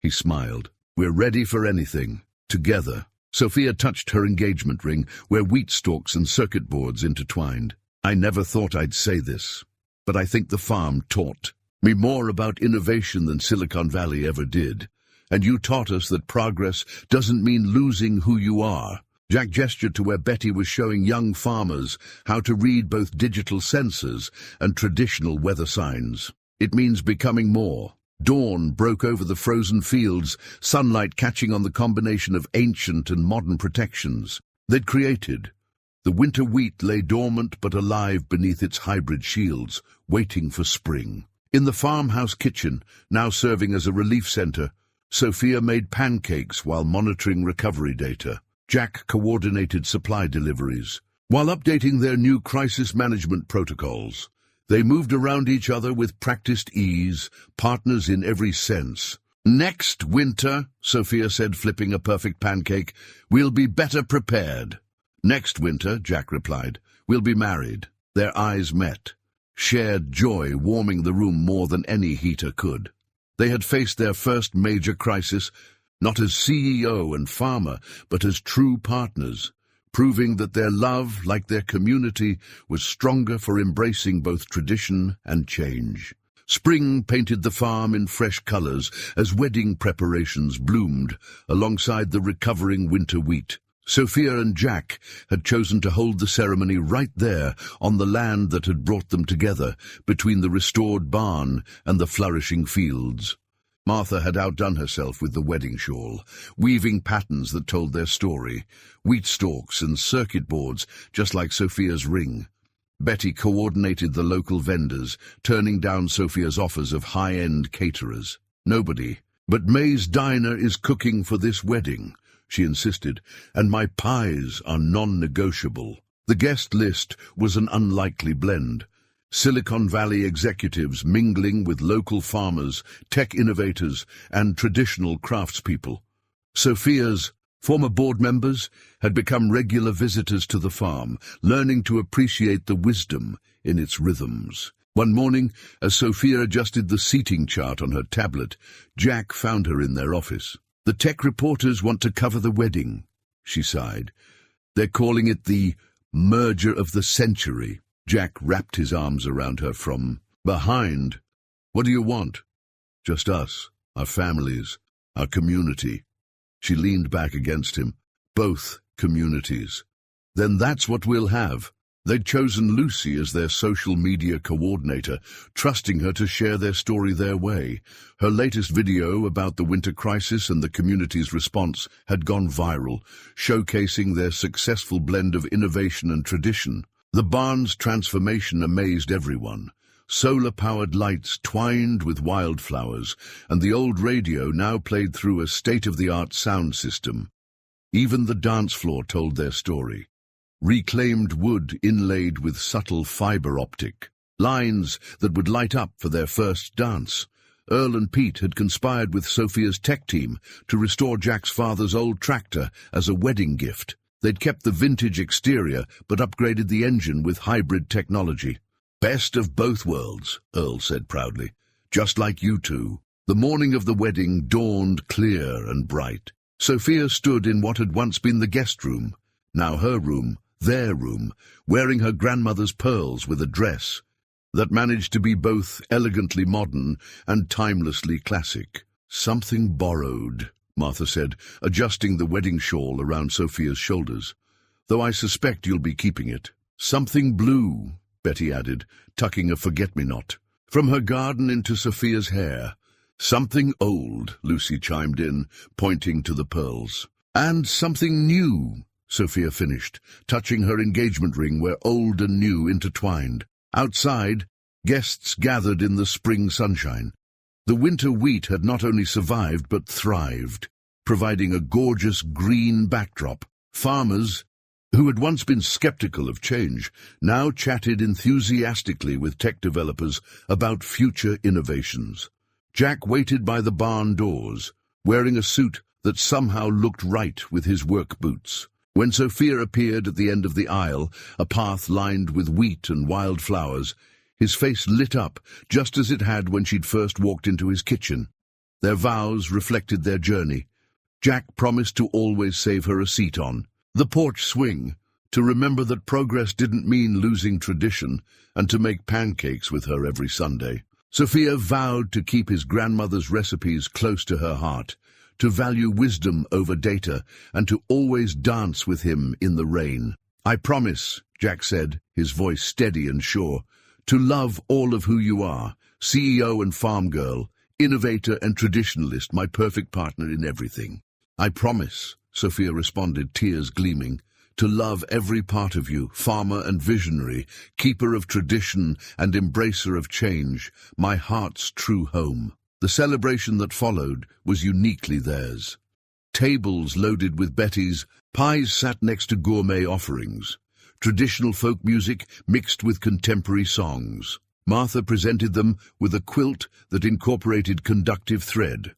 he smiled. We're ready for anything. Together. Sophia touched her engagement ring, where wheat stalks and circuit boards intertwined. I never thought I'd say this, but I think the farm taught me more about innovation than Silicon Valley ever did. And you taught us that progress doesn't mean losing who you are. Jack gestured to where Betty was showing young farmers how to read both digital sensors and traditional weather signs. It means becoming more. Dawn broke over the frozen fields, sunlight catching on the combination of ancient and modern protections they'd created. The winter wheat lay dormant but alive beneath its hybrid shields, waiting for spring. In the farmhouse kitchen, now serving as a relief center, Sophia made pancakes while monitoring recovery data. Jack coordinated supply deliveries. While updating their new crisis management protocols, they moved around each other with practiced ease, partners in every sense. Next winter, Sophia said, flipping a perfect pancake, we'll be better prepared. Next winter, Jack replied, we'll be married. Their eyes met. Shared joy warming the room more than any heater could. They had faced their first major crisis, not as CEO and farmer, but as true partners, proving that their love, like their community, was stronger for embracing both tradition and change. Spring painted the farm in fresh colors as wedding preparations bloomed alongside the recovering winter wheat. Sophia and Jack had chosen to hold the ceremony right there on the land that had brought them together, between the restored barn and the flourishing fields. Martha had outdone herself with the wedding shawl, weaving patterns that told their story, wheat stalks and circuit boards just like Sophia's ring. Betty coordinated the local vendors, turning down Sophia's offers of high-end caterers. Nobody but May's Diner is cooking for this wedding, she insisted, and my pies are non-negotiable. The guest list was an unlikely blend. Silicon Valley executives mingling with local farmers, tech innovators, and traditional craftspeople. Sophia's former board members had become regular visitors to the farm, learning to appreciate the wisdom in its rhythms. One morning, as Sophia adjusted the seating chart on her tablet, Jack found her in their office. The tech reporters want to cover the wedding, she sighed. They're calling it the merger of the century. Jack wrapped his arms around her from behind. What do you want? Just us, our families, our community. She leaned back against him. Both communities. Then that's what we'll have. They'd chosen Lucy as their social media coordinator, trusting her to share their story their way. Her latest video about the winter crisis and the community's response had gone viral, showcasing their successful blend of innovation and tradition. The barn's transformation amazed everyone. Solar-powered lights twined with wildflowers, and the old radio now played through a state-of-the-art sound system. Even the dance floor told their story. reclaimed wood inlaid with subtle fiber optic, lines that would light up for their first dance. Earl and Pete had conspired with Sophia's tech team to restore Jack's father's old tractor as a wedding gift. They'd kept the vintage exterior but upgraded the engine with hybrid technology. "Best of both worlds," Earl said proudly. "Just like you two." The morning of the wedding dawned clear and bright. Sophia stood in what had once been the guest room, now her room, their room, wearing her grandmother's pearls with a dress that managed to be both elegantly modern and timelessly classic. "Something borrowed," Martha said, adjusting the wedding shawl around Sophia's shoulders, "though I suspect you'll be keeping it." "Something blue," Betty added, tucking a forget-me-not from her garden into Sophia's hair. "Something old," Lucy chimed in, pointing to the pearls. "And something new," Sophia finished, touching her engagement ring where old and new intertwined. Outside, guests gathered in the spring sunshine. The winter wheat had not only survived but thrived, providing a gorgeous green backdrop. Farmers, who had once been skeptical of change, now chatted enthusiastically with tech developers about future innovations. Jack waited by the barn doors, wearing a suit that somehow looked right with his work boots. When Sophia appeared at the end of the aisle, a path lined with wheat and wildflowers, his face lit up just as it had when she'd first walked into his kitchen. Their vows reflected their journey. Jack promised to always save her a seat on the porch swing, to remember that progress didn't mean losing tradition, and to make pancakes with her every Sunday. Sophia vowed to keep his grandmother's recipes close to her heart, to value wisdom over data, and to always dance with him in the rain. "I promise," Jack said, his voice steady and sure, "to love all of who you are, CEO and farm girl, innovator and traditionalist, my perfect partner in everything." "I promise," Sophia responded, tears gleaming, "to love every part of you, farmer and visionary, keeper of tradition and embracer of change, my heart's true home." The celebration that followed was uniquely theirs. Tables loaded with Betty's pies sat next to gourmet offerings, traditional folk music mixed with contemporary songs. Martha presented them with a quilt that incorporated conductive thread.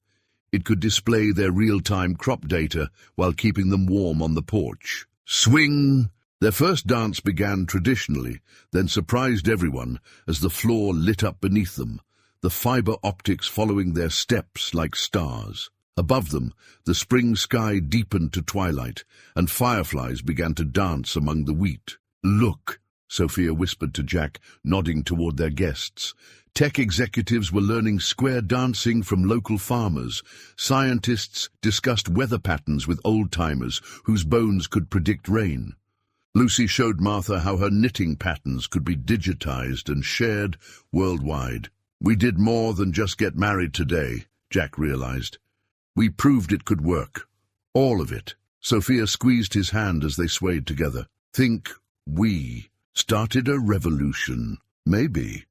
It could display their real-time crop data while keeping them warm on the porch. Swing! Their first dance began traditionally, then surprised everyone as the floor lit up beneath them, the fiber optics following their steps like stars. Above them, the spring sky deepened to twilight, and fireflies began to dance among the wheat. "Look," Sophia whispered to Jack, nodding toward their guests. Tech executives were learning square dancing from local farmers. Scientists discussed weather patterns with old-timers whose bones could predict rain. Lucy showed Martha how her knitting patterns could be digitized and shared worldwide. "We did more than just get married today," Jack realized. "We proved it could work. All of it." Sophia squeezed his hand as they swayed together. "Think we started a revolution. Maybe."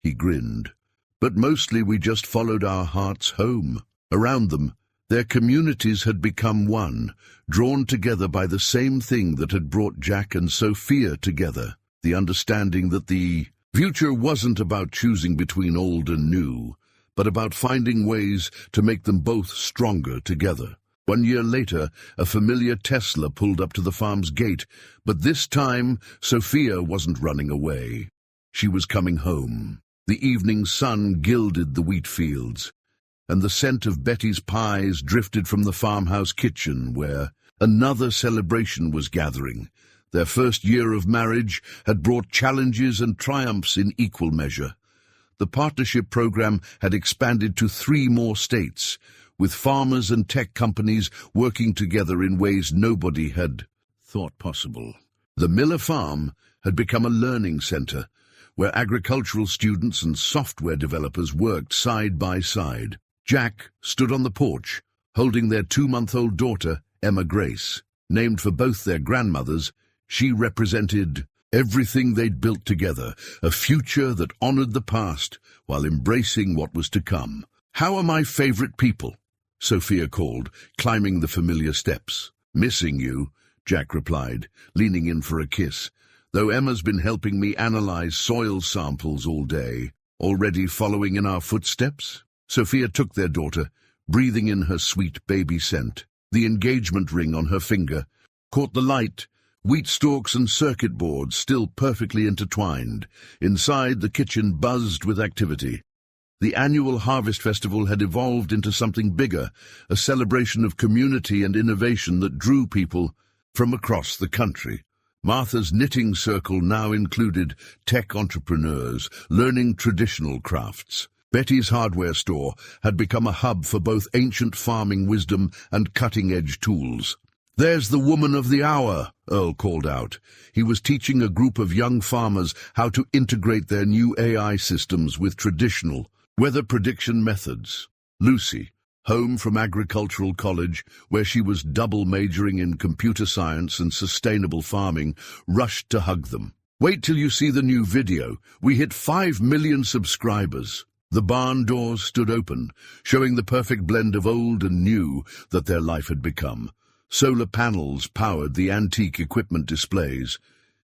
He grinned. "But mostly we just followed our hearts home." Around them, their communities had become one, drawn together by the same thing that had brought Jack and Sophia together, the understanding that the future wasn't about choosing between old and new, but about finding ways to make them both stronger together. 1 year later, a familiar Tesla pulled up to the farm's gate, but this time Sophia wasn't running away. She was coming home. The evening sun gilded the wheat fields, and the scent of Betty's pies drifted from the farmhouse kitchen where another celebration was gathering. Their first year of marriage had brought challenges and triumphs in equal measure. The partnership program had expanded to 3 more states, with farmers and tech companies working together in ways nobody had thought possible. The Miller farm had become a learning center, where agricultural students and software developers worked side by side. Jack stood on the porch, holding their 2-month-old daughter, Emma Grace. Named for both their grandmothers, she represented everything they'd built together, a future that honored the past while embracing what was to come. "How are my favorite people?" Sophia called, climbing the familiar steps. "Missing you," Jack replied, leaning in for a kiss, though Emma's been helping me analyze soil samples all day. Already following in our footsteps? Sophia took their daughter, breathing in her sweet baby scent. The engagement ring on her finger caught the light, wheat stalks and circuit boards still perfectly intertwined. Inside, the kitchen buzzed with activity. The annual Harvest Festival had evolved into something bigger, a celebration of community and innovation that drew people from across the country. Martha's knitting circle now included tech entrepreneurs learning traditional crafts. Betty's hardware store had become a hub for both ancient farming wisdom and cutting-edge tools. "There's the woman of the hour," Earl called out. He was teaching a group of young farmers how to integrate their new AI systems with traditional weather prediction methods. Lucy, home from agricultural college, where she was double majoring in computer science and sustainable farming, rushed to hug them. "Wait till you see the new video. We hit 5 million subscribers." The barn doors stood open, showing the perfect blend of old and new that their life had become. Solar panels powered the antique equipment displays.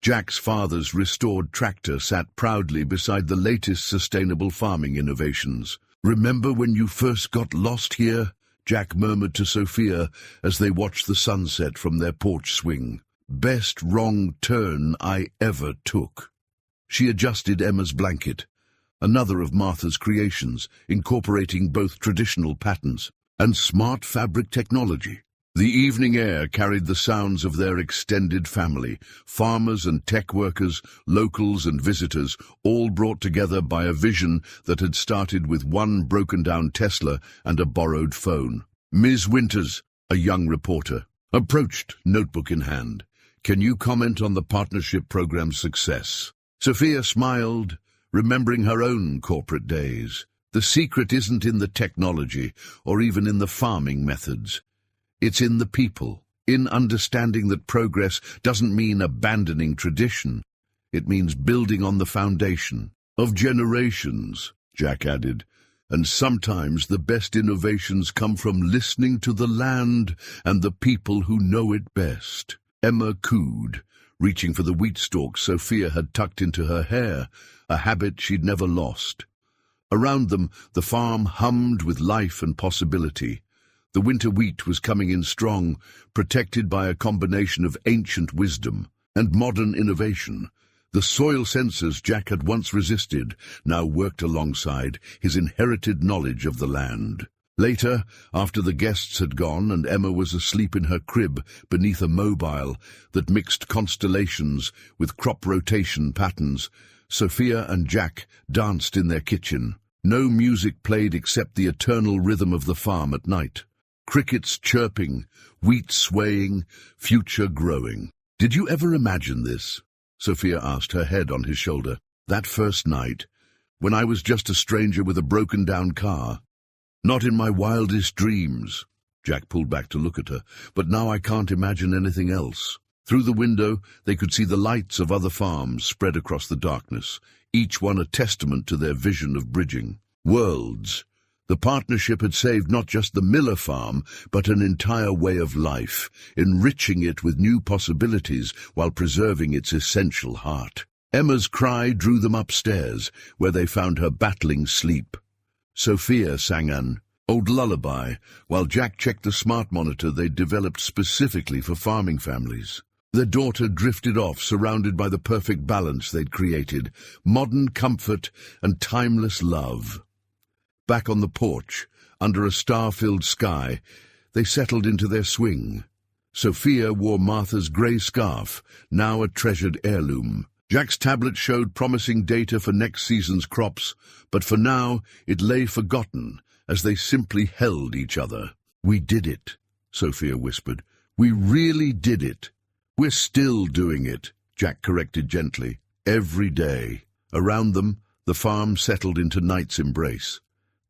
Jack's father's restored tractor sat proudly beside the latest sustainable farming innovations. "Remember when you first got lost here?" Jack murmured to Sophia as they watched the sunset from their porch swing. "Best wrong turn I ever took." She adjusted Emma's blanket, another of Martha's creations, incorporating both traditional patterns and smart fabric technology. The evening air carried the sounds of their extended family, farmers and tech workers, locals and visitors, all brought together by a vision that had started with one broken-down Tesla and a borrowed phone. Ms. Winters, a young reporter, approached, notebook in hand. "Can you comment on the partnership program's success?" Sophia smiled, remembering her own corporate days. "The secret isn't in the technology or even in the farming methods. It's in the people, in understanding that progress doesn't mean abandoning tradition. It means building on the foundation of generations," Jack added. "And sometimes the best innovations come from listening to the land and the people who know it best." Emma cooed, reaching for the wheat stalks Sophia had tucked into her hair, a habit she'd never lost. Around them, the farm hummed with life and possibility. The winter wheat was coming in strong, protected by a combination of ancient wisdom and modern innovation. The soil sensors Jack had once resisted now worked alongside his inherited knowledge of the land. Later, after the guests had gone and Emma was asleep in her crib beneath a mobile that mixed constellations with crop rotation patterns, Sophia and Jack danced in their kitchen. No music played except the eternal rhythm of the farm at night. Crickets chirping, wheat swaying, future growing. "Did you ever imagine this?" Sophia asked, her head on his shoulder. "That first night, when I was just a stranger with a broken-down car? Not in my wildest dreams." Jack pulled back to look at her. "But now I can't imagine anything else." Through the window, they could see the lights of other farms spread across the darkness, each one a testament to their vision of bridging worlds. The partnership had saved not just the Miller farm, but an entire way of life, enriching it with new possibilities while preserving its essential heart. Emma's cry drew them upstairs, where they found her battling sleep. Sophia sang an old lullaby, while Jack checked the smart monitor they'd developed specifically for farming families. Their daughter drifted off, surrounded by the perfect balance they'd created, modern comfort and timeless love. Back on the porch, under a star-filled sky, they settled into their swing. Sophia wore Martha's grey scarf, now a treasured heirloom. Jack's tablet showed promising data for next season's crops, but for now it lay forgotten as they simply held each other. "We did it," Sophia whispered. "We really did it." "We're still doing it," Jack corrected gently. "Every day." Around them, the farm settled into night's embrace.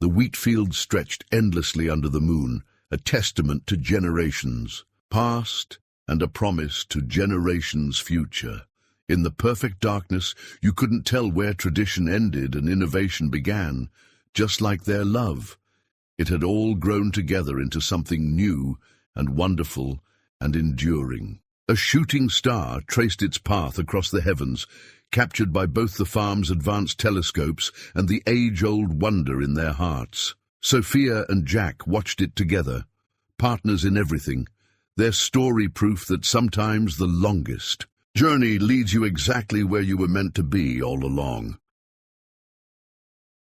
The wheat fields stretched endlessly under the moon, a testament to generations past and a promise to generations future. In the perfect darkness, you couldn't tell where tradition ended and innovation began, just like their love. It had all grown together into something new and wonderful and enduring. A shooting star traced its path across the heavens, captured by both the farm's advanced telescopes and the age-old wonder in their hearts. Sophia and Jack watched it together, partners in everything, their story proof that sometimes the longest journey leads you exactly where you were meant to be all along.